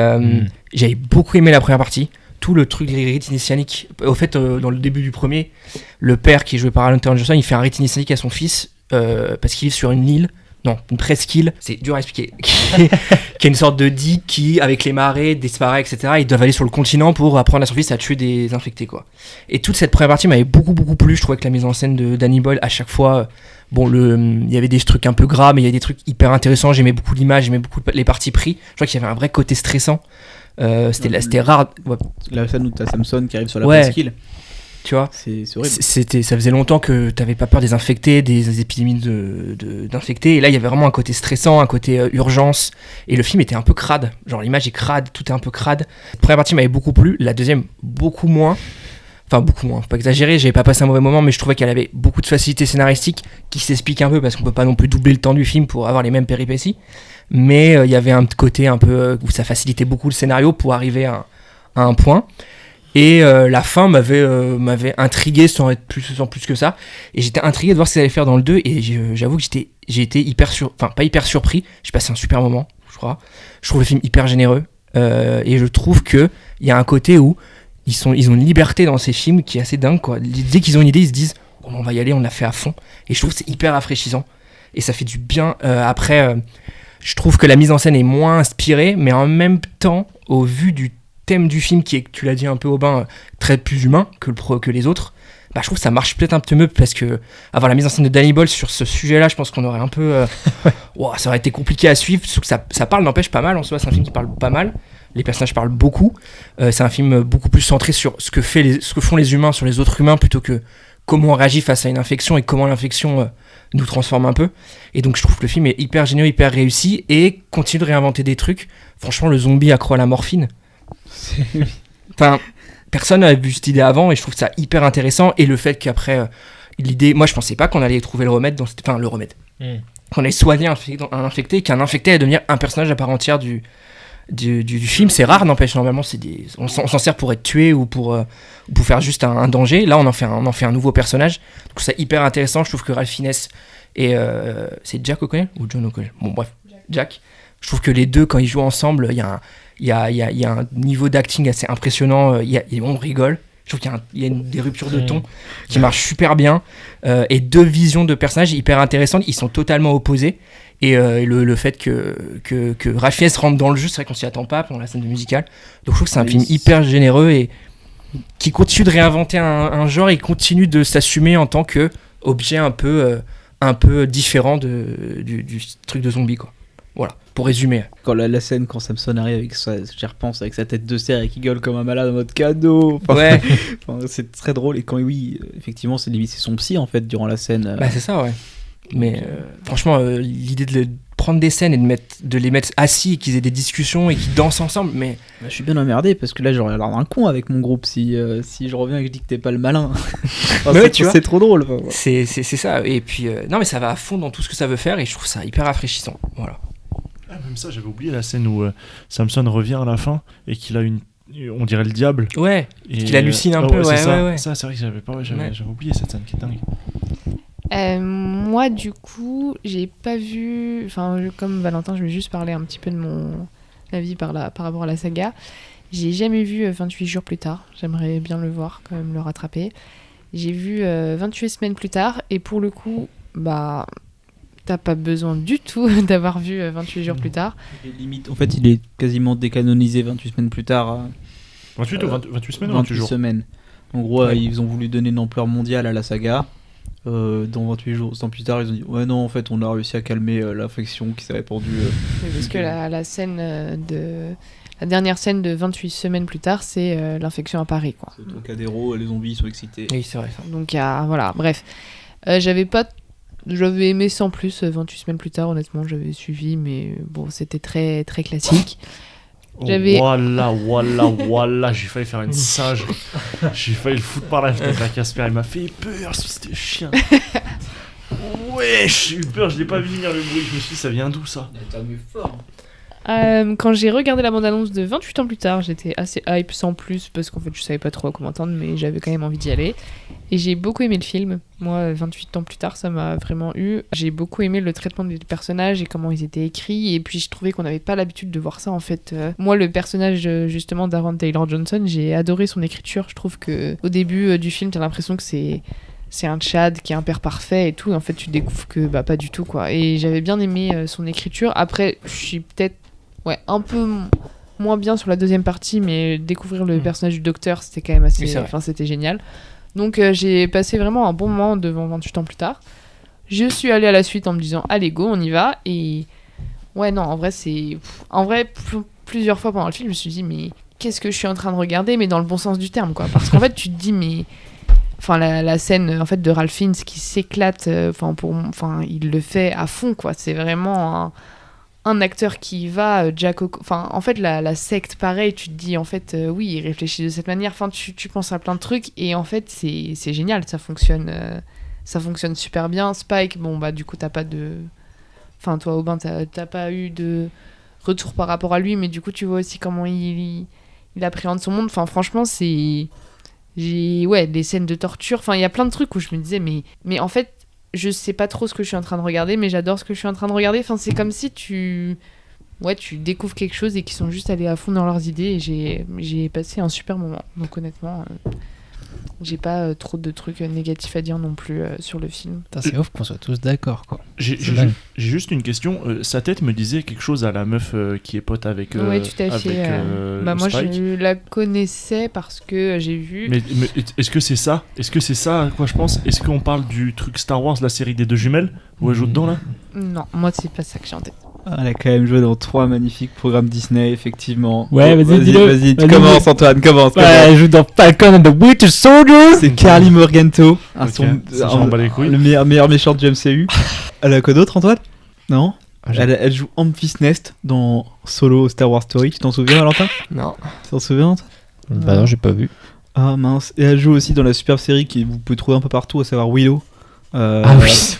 j'avais beaucoup aimé la première partie. Tout le truc des rites initianiques. Au fait, dans le début du premier, le père qui est joué par Alan Taylor Johnson, il fait un rite initianique à son fils parce qu'il vit sur une île. Non, une presqu'île, c'est dur à expliquer, qui est une sorte de digue qui, avec les marées, disparaît, etc. Ils doivent aller sur le continent pour apprendre à son fils à tuer des infectés, quoi. Et toute cette première partie m'avait beaucoup plu. Je trouvais que la mise en scène de Danny Boyle, à chaque fois, bon, il y avait des trucs un peu gras, mais il y avait des trucs hyper intéressants. J'aimais beaucoup l'image, j'aimais beaucoup les parties pris. Je crois qu'il y avait un vrai côté stressant. C'était rare. Ouais. La scène où t'as Samson qui arrive sur la presqu'île. Tu vois, c'est horrible. Ça faisait longtemps que t'avais pas peur des infectés, des épidémies d'infectés. Et là, il y avait vraiment un côté stressant, un côté urgence. Et le film était un peu crade. Genre, l'image est crade, tout est un peu crade. La première partie m'avait beaucoup plu, la deuxième, beaucoup moins. Enfin, beaucoup moins, faut pas exagérer, j'avais pas passé un mauvais moment, mais je trouvais qu'elle avait beaucoup de facilité scénaristique qui s'explique un peu parce qu'on peut pas non plus doubler le temps du film pour avoir les mêmes péripéties. Mais il y avait un côté un peu où ça facilitait beaucoup le scénario pour arriver à un point. Et la fin m'avait intrigué sans plus que ça. Et j'étais intrigué de voir ce qu'ils allaient faire dans le 2. Et j'avoue que j'ai été pas hyper surpris. J'ai passé un super moment, je crois. Je trouve le film hyper généreux. Et je trouve qu'il y a un côté où ils ont une liberté dans ces films qui est assez dingue, quoi. Dès qu'ils ont une idée, ils se disent oh, on va y aller, on l'a fait à fond. Et je trouve que c'est hyper rafraîchissant. Et ça fait du bien. Après, je trouve que la mise en scène est moins inspirée, mais en même temps, au vu du thème du film qui est, tu l'as dit un peu Aubin, très plus humain que les autres, bah, je trouve que ça marche peut-être un peu mieux parce que avoir la mise en scène de Danny Boyle sur ce sujet-là, je pense qu'on aurait un peu ça aurait été compliqué à suivre, sauf que ça parle, n'empêche, pas mal en soi. C'est un film qui parle pas mal, les personnages parlent beaucoup, c'est un film beaucoup plus centré sur ce que font les humains sur les autres humains plutôt que comment on réagit face à une infection et comment l'infection nous transforme un peu. Et donc je trouve que le film est hyper génial, hyper réussi et continue de réinventer des trucs. Franchement, le zombie accro à la morphine, enfin, personne n'avait vu cette idée avant et je trouve ça hyper intéressant. Et le fait qu'après l'idée, moi je pensais pas qu'on allait trouver le remède qu'on allait soigner un infecté et qu'un infecté allait devenir un personnage à part entière du film. C'est rare, n'empêche, normalement on s'en sert pour être tué ou pour faire juste un danger. Là on en fait un nouveau personnage, donc c'est hyper intéressant. Je trouve que Ralph Fiennes et c'est Jack O'Connell ou John O'Connell, bon bref, Jack, je trouve que les deux quand ils jouent ensemble, il y a un niveau d'acting assez impressionnant. On rigole. Je trouve qu'il y a des ruptures de ton qui marchent super bien. Et deux visions de personnages hyper intéressantes. Ils sont totalement opposés. Et le fait que Ralph Fiennes rentre dans le jeu, c'est vrai qu'on s'y attend pas pendant la scène musicale. Donc je trouve que c'est un film hyper généreux et qui continue de réinventer un genre et continue de s'assumer en tant que objet un peu différent du truc de zombie, quoi. Voilà, pour résumer. Quand la scène, quand Samson arrive avec j'y repense, avec sa tête de cerf et qui gueule comme un malade en mode cadeau. Enfin, Ouais. enfin, c'est très drôle. Et quand oui, effectivement, c'est son psy en fait durant la scène. Bah c'est ça, ouais. Mais franchement, l'idée de prendre des scènes et de les mettre assis et qu'ils aient des discussions et qu'ils dansent ensemble, mais... Bah, je suis bien emmerdé parce que là j'aurais l'air d'un con avec mon groupe si je reviens et que je dis que t'es pas le malin. Enfin, Mais ouais, tu vois. C'est trop drôle. Enfin, voilà. C'est ça. Et puis, non mais ça va à fond dans tout ce que ça veut faire et je trouve ça hyper rafraîchissant. Voilà. Ah, même ça, j'avais oublié la scène où Samson revient à la fin et qu'il a on dirait le diable. Ouais, Et, qu'il hallucine un ah peu, c'est ça. ouais. Ça, c'est vrai que j'avais oublié cette scène qui est dingue. Moi, du coup, j'ai pas vu. Enfin, comme Valentin, je vais juste parler un petit peu de mon avis par rapport à la saga. J'ai jamais vu 28 jours plus tard. J'aimerais bien le voir, quand même, le rattraper. J'ai vu 28 semaines plus tard, et pour le coup, bah. T'as pas besoin du tout d'avoir vu 28 jours plus tard. Et limite, en fait, il est quasiment décanonisé 28 semaines plus tard. 28 ou 28 semaines ou 28 28 jours semaines. En gros, Ouais. ils ont voulu donner une ampleur mondiale à la saga. Dans 28 jours plus tard, ils ont dit ouais non, en fait, on a réussi à calmer l'infection qui s'est répandue. Parce que la scène la dernière scène de 28 semaines plus tard, c'est l'infection à Paris, quoi. C'est au Trocadéro, les zombies sont excités. Oui, c'est vrai ça. Donc voilà, bref. J'avais aimé sans plus 28 semaines plus tard, honnêtement, j'avais suivi, mais bon, c'était très, très classique. J'avais- Voilà, j'ai failli faire une singe. J'ai failli le foutre par la fenêtre à Casper, il m'a fait peur, c'était chien. Ouais, j'ai eu peur, je l'ai pas vu venir le bruit, je me suis dit ça vient d'où ça? Quand j'ai regardé la bande-annonce de 28 ans plus tard, j'étais assez hype sans plus, parce qu'en fait, je savais pas trop comment entendre, mais j'avais quand même envie d'y aller. Et j'ai beaucoup aimé le film. Moi, 28 ans plus tard, ça m'a vraiment eu. J'ai beaucoup aimé le traitement des personnages et comment ils étaient écrits. Et puis, je trouvais qu'on n'avait pas l'habitude de voir ça, en fait. Moi, le personnage, justement, d'Aaron Taylor Johnson, j'ai adoré son écriture. Je trouve que au début du film, t'as l'impression que c'est un Chad qui est un père parfait et tout. Et en fait, tu découvres que bah, pas du tout, quoi. Et j'avais bien aimé son écriture. Après, je suis peut-être un peu moins bien sur la deuxième partie, mais découvrir le personnage du docteur, c'était quand même assez... Oui, c'est vrai. Enfin, c'était génial. Donc, j'ai passé vraiment un bon moment devant 28 ans plus tard. Je suis allée à la suite en me disant, allez, go, on y va. Et ouais, non, en vrai, plusieurs fois pendant le film, je me suis dit, mais qu'est-ce que je suis en train de regarder, mais dans le bon sens du terme, quoi. Parce qu'en fait, tu te dis, mais... Enfin, la scène en fait, de Ralph Fiennes qui s'éclate, il le fait à fond, quoi. C'est vraiment un acteur qui va, enfin, en fait, la secte, pareil, tu te dis, en fait, oui, il réfléchit de cette manière, enfin, tu penses à plein de trucs, et en fait, c'est génial, ça fonctionne super bien. Spike, bon, bah, du coup, t'as pas de... Enfin, toi, Aubin, t'as pas eu de retour par rapport à lui, mais du coup, tu vois aussi comment il appréhende son monde. Enfin, franchement, des scènes de torture, enfin, il y a plein de trucs où je me disais, mais en fait, je sais pas trop ce que je suis en train de regarder, mais j'adore ce que je suis en train de regarder. Enfin, c'est comme si tu découvres quelque chose et qu'ils sont juste allés à fond dans leurs idées. Et j'ai passé un super moment. Donc honnêtement, j'ai pas trop de trucs négatifs à dire non plus sur le film. Putain, c'est ouf qu'on soit tous d'accord, quoi. J'ai C'est dingue. juste une question. Sa tête me disait quelque chose à la meuf qui est pote avec, Oui, tout à fait. avec Moi, Spike. je la connaissais parce que j'ai vu... Mais est-ce que c'est ça? Est-ce que c'est ça à quoi je pense? Est-ce qu'on parle du truc Star Wars, la série des deux jumelles? Où elle joue dedans là? Non, moi, c'est pas ça que j'ai en tête. Elle a quand même joué dans 3 magnifiques programmes Disney, effectivement. Ouais, vas-y, dis-le. Vas-y, Vas-y, commence dis-le. Antoine, commence. Ouais, elle joue dans Falcon and the Winter Soldier. C'est Carly Morganto, Ok, ça, j'en bats les couilles. le meilleur méchant du MCU. Elle a quoi d'autre, Antoine? Non? Elle joue Memphis Nest dans Solo Star Wars Story. Tu t'en souviens, Valentin? Non. Tu t'en souviens, Antoine? Bah non, j'ai pas vu. Ah mince. Et elle joue aussi dans la superbe série que vous pouvez trouver un peu partout, à savoir Willow. Ah oui.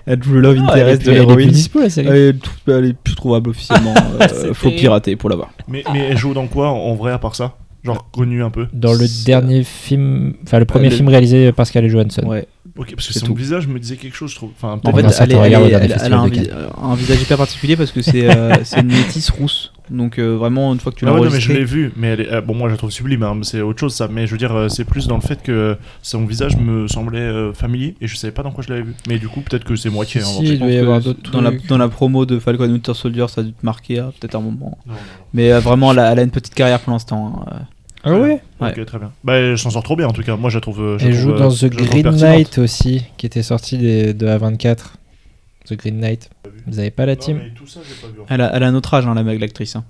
Elle joue le Love Ah, Interest de elle est plus l'héroïne. dispo la série. Elle est plus trouvable officiellement. Faut pirater pour l'avoir. Mais elle joue dans quoi en vrai à part ça? Genre connu un peu? Dans le C'est- dernier film, enfin le premier le- film réalisé par Scarlett Johansson. Ouais. Ok, parce que C'est son tout. visage me disait quelque chose, je trouve. Enfin, En peut-être fait, Pendant un elle, certain regard dans le elle a festival de un visage hyper particulier parce que c'est une métisse rousse. Donc vraiment, une fois que tu l'as Ah ouais, non, mais je enregistré, l'ai vu, mais elle est... bon, moi je la trouve sublime, hein, c'est autre chose ça, mais je veux dire, c'est plus dans le fait que son visage me semblait familier et je savais pas dans quoi je l'avais vu. Mais du coup, peut-être que c'est moi qui ai Si, inventé. il doit y je pense avoir que d'autres dans trucs. la promo de Falcon Winter Soldier, ça a dû te marquer à peut-être un moment. Non, non, Mais vraiment, elle a une petite carrière pour l'instant. Hein. Ah ouais. non. Ok, très bien. Bah, elle s'en sort trop bien en tout cas, moi je la trouve. Elle joue dans The je la trouve Green pertinente. Knight aussi, qui était sorti de A24. The Green Knight. Vous avez pas la Non, team? mais tout ça, j'ai pas vu. Elle a un autre âge, hein, l'actrice. Hein.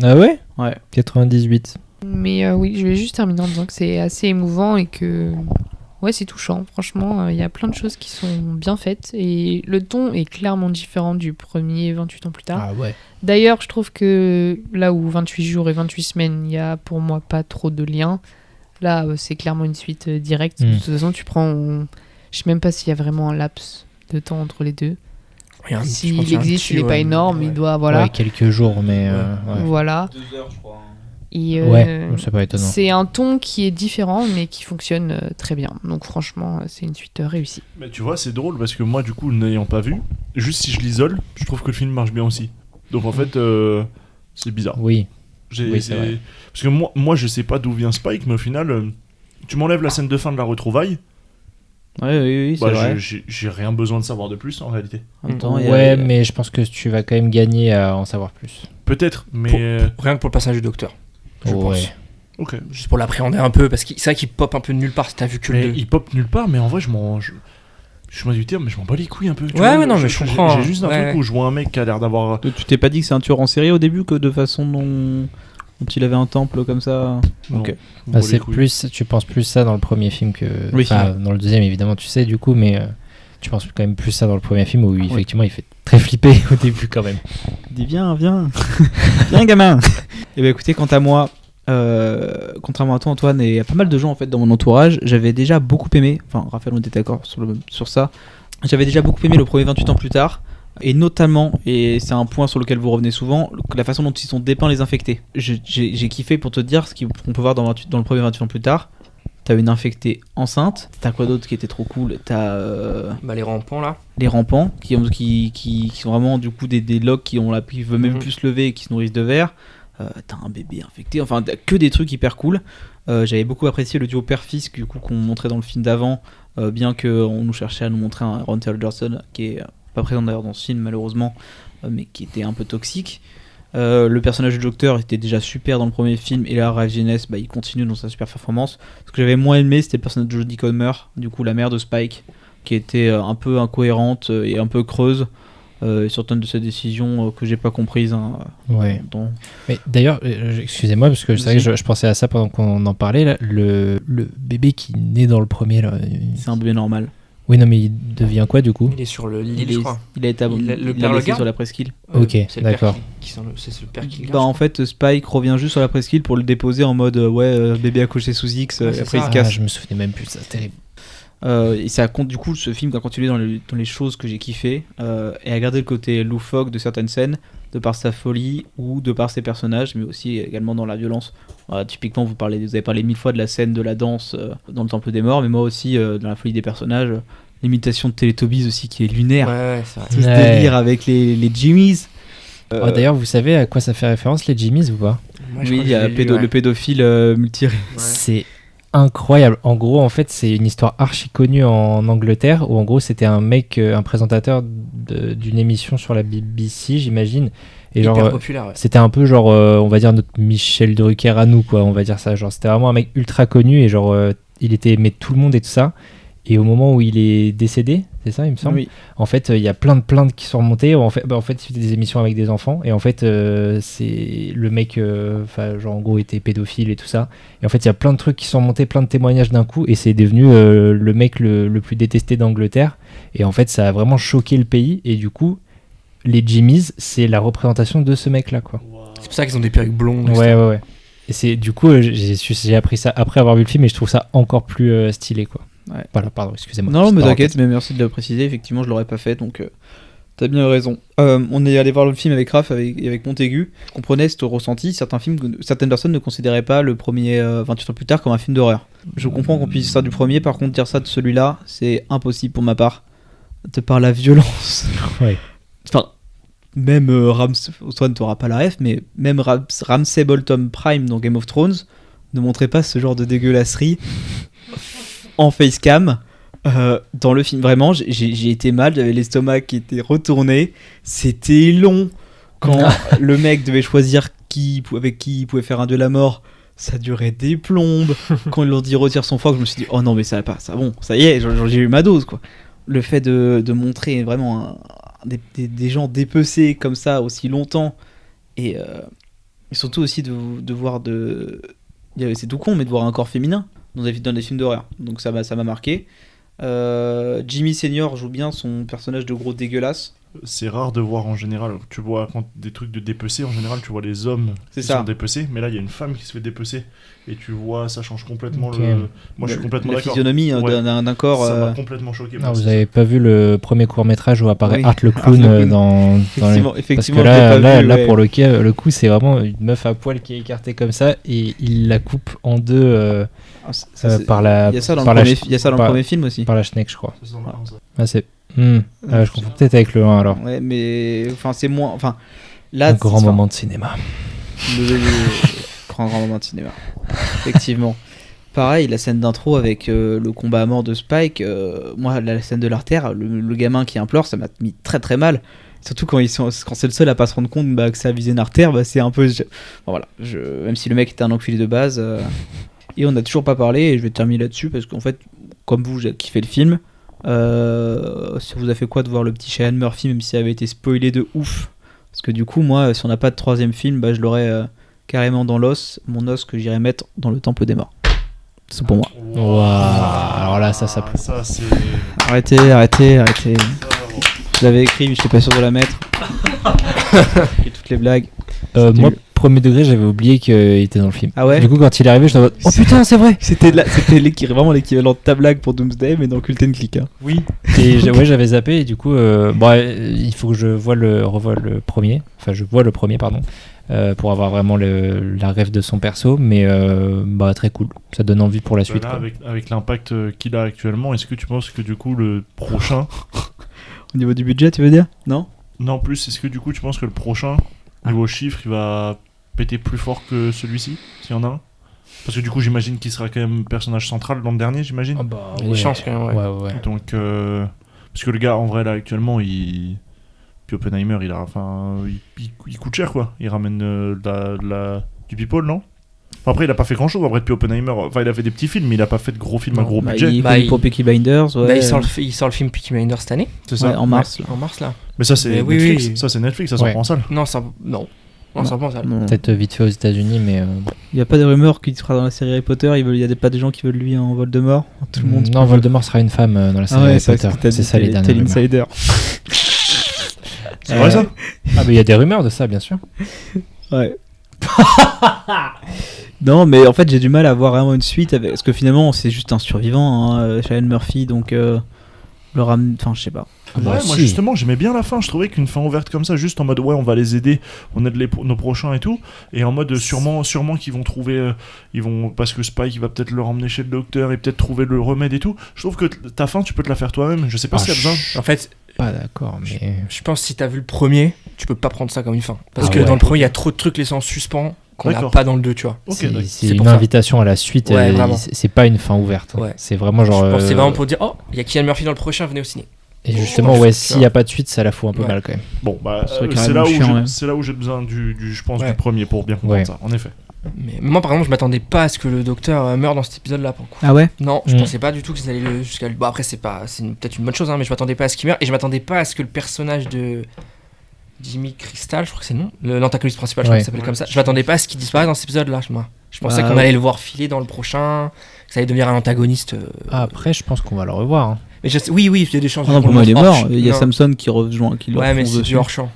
Ah ouais? Ouais. 98. Mais oui, je vais juste terminer en disant que c'est assez émouvant et que ouais, c'est touchant. Franchement, il y a plein de choses qui sont bien faites et le ton est clairement différent du premier 28 ans plus tard. Ah ouais. D'ailleurs, je trouve que là où 28 jours et 28 semaines, il y a pour moi pas trop de lien. Là, c'est clairement une suite directe. De toute façon, tu prends... Je sais même pas s'il y a vraiment un laps de temps entre les deux. Rien, je pense S'il qu'il y a un existe, petit, il est pas ouais. énorme, il Ouais. doit... Voilà. Ouais, quelques jours, mais ouais. Voilà. 2 heures, je crois. Et, Ouais, c'est pas étonnant. c'est un ton qui est différent, mais qui fonctionne très bien. Donc franchement, c'est une suite réussie. Mais tu vois, c'est drôle parce que moi, du coup, n'ayant pas vu, juste si je l'isole, je trouve que le film marche bien aussi. Donc en fait, c'est bizarre. Oui. Oui, c'est vrai. Parce que moi, je sais pas d'où vient Spike, mais au final, tu m'enlèves la scène de fin de la retrouvaille, Ouais, oui, c'est bah, vrai. j'ai rien besoin de savoir de plus en réalité. En même temps, il y Ouais, a- mais je pense que tu vas quand même gagner à en savoir plus. Peut-être, mais. Rien que pour le passage du docteur. Je Ouais. pense. Ok. Juste pour l'appréhender un peu, parce que c'est vrai qu'il pop un peu de nulle part si t'as vu que le Mais 2. il pop nulle part, mais en vrai, je suis du terme, mais je m'en bats les couilles un peu. tu Ouais, vois, ouais, non, mais je comprends, J'ai juste un ouais, truc ouais. où je vois un mec qui a l'air d'avoir. Tu t'es pas dit que c'est un tueur en série au début, que de façon dont il avait un temple comme ça. Non, Ok. je m'en Bah, bats les c'est couilles. plus, tu penses plus ça dans le premier film que. Oui. Enfin, dans le deuxième, évidemment, tu sais, du coup, mais tu penses quand même plus ça dans le premier film où effectivement il fait très flipper au début quand même. Il dit viens, viens, viens gamin. Et ben écoutez, quant à moi, contrairement à toi Antoine et à pas mal de gens en fait dans mon entourage, j'avais déjà beaucoup aimé. Enfin, Raphaël, on était d'accord sur ça. J'avais déjà beaucoup aimé le premier 28 ans plus tard. Et notamment, et c'est un point sur lequel vous revenez souvent, la façon dont ils sont dépeints les infectés. J'ai kiffé pour te dire ce qu'on peut voir dans le premier 28 ans plus tard. T'as une infectée enceinte. T'as quoi d'autre qui était trop cool? T'as Bah, les rampants là. les rampants qui sont vraiment du coup des loques qui veulent même plus se lever et qui se nourrissent de verre. T'as un bébé infecté. Enfin, t'as que des trucs hyper cool. J'avais beaucoup apprécié le duo père-fils du coup qu'on montrait dans le film d'avant, bien qu'on nous cherchait à nous montrer un Ron Taylor Johnson qui est pas présent d'ailleurs dans ce film malheureusement, mais qui était un peu toxique. Le personnage du Docteur était déjà super dans le premier film et là Ralph Fiennes il continue dans sa super performance. Ce que j'avais moins aimé c'était le personnage de Jodie Comer, du coup la mère de Spike, qui était un peu incohérente et un peu creuse, et certaines de ses décisions que j'ai pas comprises. Hein, Ouais. dans- Mais d'ailleurs, excusez-moi parce que c'est vrai que je pensais à ça pendant qu'on en parlait là, le bébé qui naît dans le premier là. C'est un bébé normal. Oui non mais il devient quoi du coup? Il est sur le lit, Il, je est, crois. il a été Le il père a le laissé garde sur la presqu'île. Ok, C'est le père d'accord. c'est le père qui le garde, Bah je en crois. fait Spike revient juste sur la presqu'île pour le déposer en mode bébé accouché sous X, Ouais, et c'est après il ça. se casse. Je me souvenais même plus de ça, terrible. Et ça compte, du coup ce film a continué dans les choses que j'ai kiffé, et a gardé le côté loufoque de certaines scènes de par sa folie ou de par ses personnages, mais aussi également dans la violence. Typiquement vous avez parlé 1000 fois de la scène de la danse dans le Temple des Morts, mais moi aussi dans la folie des personnages, l'imitation de Teletubbies aussi qui est lunaire, Ouais, c'est vrai. tout ce Ouais. délire avec les Jimmies. Oh, d'ailleurs, vous savez à quoi ça fait référence les Jimmies ou pas? Moi, je Oui, crois il y que a je l'ai lu, ouais. le pédophile multi. Ouais. C'est incroyable. En gros, en fait, c'est une histoire archi connue en Angleterre où en gros, c'était un mec, un présentateur d'une émission sur la BBC, j'imagine. Et Hyper genre, populaire, ouais. c'était un peu genre, on va dire notre Michel Drucker à nous, quoi. On va dire ça. Genre, c'était vraiment un mec ultra connu et genre, il était aimé de tout le monde et tout ça. Et au moment où il est décédé, c'est ça, il me semble. Oui. En fait, il y a plein de plaintes qui sont remontées. En fait, il faisait des émissions avec des enfants. Et en fait, c'est le mec, genre en gros, était pédophile et tout ça. Et en fait, il y a plein de trucs qui sont remontés, plein de témoignages d'un coup. Et c'est devenu le mec le plus détesté d'Angleterre. Et en fait, ça a vraiment choqué le pays. Et du coup, les Jimmies, c'est la représentation de ce mec-là, quoi. C'est pour ça qu'ils ont des perruques blondes. Ouais. Et c'est du coup, j'ai appris ça après avoir vu le film et je trouve ça encore plus stylé, quoi. Ouais. Voilà, pardon, excusez-moi. Non, Petite mais parenthèse. t'inquiète, mais merci de le préciser. Effectivement, je l'aurais pas fait, donc T'as bien raison. On est allé voir le film avec Raph et avec Montaigu. Je comprenais ce ressenti. Certaines personnes ne considéraient pas le premier 28 ans plus tard comme un film d'horreur. Je comprends qu'on puisse dire ça du premier, par contre dire ça de celui-là, c'est impossible pour ma part. De par la violence. Ouais. Enfin, même Swan t'auras pas la ref, mais même Ramsay Bolton Prime dans Game of Thrones ne montrait pas ce genre de dégueulasserie en facecam. Dans le film, vraiment, j'ai été mal, j'avais l'estomac qui était retourné, c'était long. Quand le mec devait choisir avec qui il pouvait faire un duel à mort, ça durait des plombes. Quand ils l'ont dit retire son foie, je me suis dit oh non mais ça va pas, ça bon, ça y est, j'ai eu ma dose quoi. Le fait de montrer vraiment des gens dépecés comme ça aussi longtemps et surtout aussi de voir c'est tout con mais de voir un corps féminin dans des films d'horreur, donc ça m'a marqué. Jimmy Senior joue bien son personnage de gros dégueulasse. C'est rare de voir en général, tu vois quand des trucs de dépecés, en général tu vois les hommes qui sont dépecés, mais là il y a une femme qui se fait dépecer et tu vois ça change complètement moi je suis complètement d'accord. La physionomie d'un corps. Ça m'a complètement choqué. Non, vous avez pas vu le premier court-métrage où apparaît Art le clown dans effectivement, parce que là pour le coup c'est vraiment une meuf à poil qui est écartée comme ça et il la coupe en deux par la. Il y a ça dans le premier film aussi. Par la schneck je crois. C'est je confonds peut-être avec le 1 alors. Ouais, mais enfin c'est moins. Enfin là. Un grand moment de cinéma. Grand moment de cinéma. Effectivement. Pareil, la scène d'intro avec le combat à mort de Spike. Moi, la scène de l'artère, le gamin qui implore, ça m'a mis très très mal. Surtout quand c'est le seul à pas se rendre compte que ça a visé une artère, c'est un peu. Voilà. Même si le mec était un enculé de base. Et on n'a toujours pas parlé. Et je vais terminer là-dessus parce qu'en fait, comme vous, j'ai kiffé le film. Ça vous a fait quoi de voir le petit Cillian Murphy même si ça avait été spoilé de ouf, parce que du coup moi si on n'a pas de troisième film je l'aurais carrément dans mon os que j'irais mettre dans le temple des morts. C'est pour moi. Wow. Alors là ça plaît. Ça c'est... Arrêtez. Je l'avais écrit mais je suis pas sûr de la mettre. Et toutes les blagues. Moi premier degré j'avais oublié qu'il était dans le film. Ah ouais. Du coup quand il est arrivé je me oh putain c'est vrai. C'était vraiment l'équivalent de ta blague pour Doomsday mais dans Cult & Click hein. Oui. Et j'avais zappé et du coup il faut que je revoie le premier. Enfin je vois le premier pardon. Pour avoir vraiment la rêve de son perso, mais très cool, ça donne envie pour la suite. Là, avec l'impact qu'il a actuellement, est-ce que tu penses que du coup le prochain au niveau du budget tu veux dire? Non, plus, est-ce que du coup tu penses que le prochain niveau chiffre il va péter plus fort que celui-ci, s'il y en a un? Parce que du coup j'imagine qu'il sera quand même personnage central dans le dernier, j'imagine. Il y a des chances quand même, ouais. Donc parce que le gars en vrai là actuellement puis Oppenheimer il coûte cher quoi, il ramène du people non? Enfin, après il a pas fait grand chose après depuis Oppenheimer, enfin il a fait des petits films mais il a pas fait de gros films à gros budget. Il pour Peaky Blinders il sort le film Peaky Blinders cette année. C'est ça, en mars là. Mais ça c'est Netflix. Oui. Ça c'est Netflix, ça sort pas en salle. Non, ça sort pas en salle. Peut-être vite fait aux États-Unis mais il y a pas de rumeurs qu'il sera dans la série Harry Potter, il y a pas des gens qui veulent lui en Voldemort. Tout le monde. Non, Voldemort sera une femme dans la série Harry Potter. C'est ça les dernières rumeurs. T'es l'insider. C'est vrai ça? Ah mais il y a des rumeurs de ça bien sûr. Ouais. Non mais en fait j'ai du mal à voir vraiment une suite parce que finalement c'est juste un survivant Cillian Murphy donc enfin je sais pas. Moi justement j'aimais bien la fin, je trouvais qu'une fin ouverte comme ça juste en mode on va les aider, on aide nos prochains et tout, et en mode sûrement qu'ils vont trouver parce que Spike il va peut-être leur emmener chez le docteur et peut-être trouver le remède et tout. Je trouve que ta fin tu peux te la faire toi-même, je sais pas s'il y a besoin. En fait pas d'accord mais je pense que si t'as vu le premier tu peux pas prendre ça comme une fin parce que dans le premier il y a trop de trucs laissés en suspens qu'on n'a pas dans le 2 tu vois. C'est une invitation à la suite, c'est pas une fin ouverte. C'est vraiment genre je pense c'est vraiment pour dire il y a Cillian Murphy dans le prochain, venez au ciné. Et justement s'il y a pas de suite ça la fout un peu mal quand même. Bon c'est là où j'ai besoin du premier pour bien comprendre ça en effet. Mais moi par exemple je m'attendais pas à ce que le docteur meure dans cet épisode là pour le coup. Ah ouais? Non je pensais pas du tout qu'ils allaient jusqu'à lui. Bon après c'est peut-être une bonne chose mais je m'attendais pas à ce qu'il meure et je m'attendais pas à ce que le personnage de Jimmy Crystal, je crois que c'est le nom, l'antagoniste principal, je crois qu'il s'appelle comme ça. Je m'attendais pas à ce qu'il disparaisse dans cet épisode-là, moi. Je pensais qu'on allait le voir filer dans le prochain, que ça allait devenir un antagoniste. Après, je pense qu'on va le revoir. Hein. Mais oui, il y a des chances. Non, pour moi, il est mort. Il y a Samson qui rejoint, qui le mais c'est du hors-champ.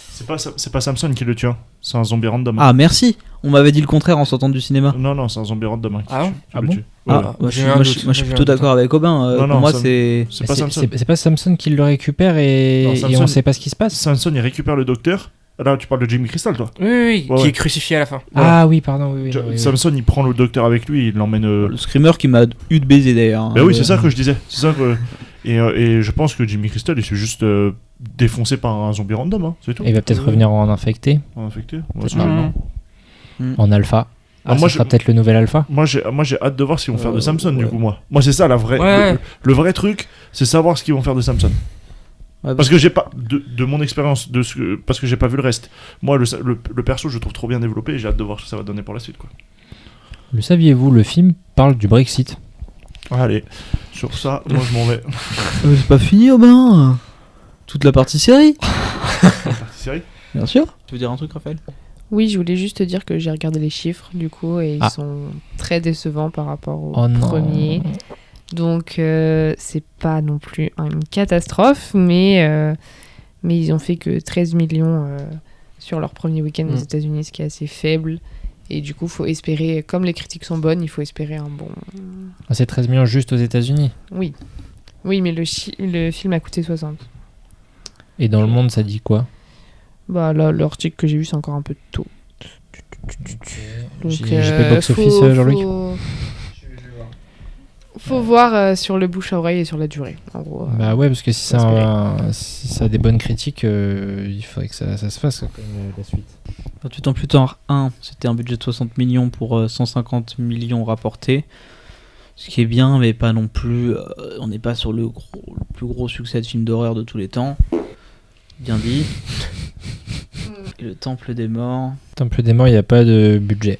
C'est pas Samson qui le tue, c'est un zombie random. Ah, merci. On m'avait dit le contraire en sortant du cinéma. Non, c'est un zombie random. Hein, qui Ah tue- bon qui Ah le bon tue. Ah, Ouais. moi, J'ai eu un doute, je suis j'ai eu plutôt un doute. d'accord avec Aubin. Non, non, pour moi, ça- c'est. C'est pas Samson. C'est pas Samson qui le récupère Non, et Samson- on sait pas ce qui se passe. Samson, il récupère le docteur. Là, tu parles de Jimmy Crystal, toi. Oui, Ouais, qui ouais. est crucifié à la fin. Ah oui, pardon. Oui, oui, oui. Samson, il prend le docteur avec lui, il l'emmène. Le screamer qui m'a eu de baiser d'ailleurs. Bah oui, c'est ça que je disais. C'est ça que. Et je pense que Jimmy Crystal, il se fait juste défoncer par un zombie random, hein, c'est tout. Il va peut-être revenir en infecté, En infecté. Ouais, Peut-être c'est pas. non. en alpha. Ah, Ça moi, sera je- peut-être le nouvel alpha. Moi, j'ai hâte de voir ce qu'ils vont faire de Samson, du ouais. coup, moi. Moi, c'est ça, la vraie. Ouais. Le vrai truc, c'est savoir ce qu'ils vont faire de Samson. Ouais, Parce que j'ai pas. De mon expérience, parce que j'ai pas vu le reste. Moi, le perso, je le trouve trop bien développé et j'ai hâte de voir ce que ça va donner pour la suite, quoi. Le saviez-vous, le film parle du Brexit. Allez, sur ça, moi, je m'en vais. C'est pas fini, Aubin. Toute la partie série. Partie série. Bien sûr. Tu veux dire un truc, Raphaël? Oui, je voulais juste te dire que j'ai regardé les chiffres du coup et ils Ah. sont très décevants par rapport au Oh non. premier. Donc c'est pas non plus une catastrophe, mais ils ont fait que 13 millions sur leur premier week-end aux États-Unis, ce qui est assez faible. Et du coup, faut espérer, comme les critiques sont bonnes, il faut espérer un bon. Ah, c'est 13 millions juste aux États-Unis. Oui, oui, mais le film a coûté 60. Et dans le monde, ça dit quoi? Bah là, l'article que j'ai vu, c'est encore un peu tôt. Donc, JP Box Office, Jean-Luc. Faut voir sur le bouche à oreille et sur la durée, en gros. Bah ouais, parce que si faut si ça a des bonnes critiques, il faudrait que ça se fasse comme la suite. 28 ans plus tard, c'était un budget de 60 millions pour 150 millions rapportés. Ce qui est bien, mais pas non plus. On n'est pas sur le plus gros succès de film d'horreur de tous les temps. Bien dit. Et le Temple des Morts. Temple des Morts, il n'y a pas de budget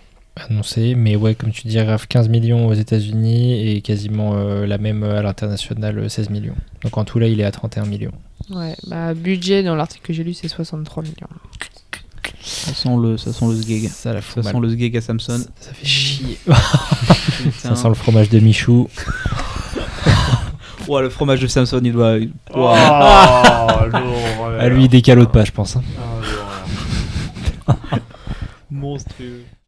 annoncé, mais ouais, comme tu dis, Raph, 15 millions aux États-Unis et quasiment la même à l'international, 16 millions. Donc en tout là, il est à 31 millions. Ouais, bah budget dans l'article que j'ai lu, c'est 63 millions. Ça sent le sgeg. Ça la fout Ça mal. sent le sgeg à Samson. Ça fait chier. Putain. Ça sent le fromage de Michou. Ouais, le fromage de Samson, il doit. Oh, À lui, il décale de pas, je pense. hein. Monstrueux.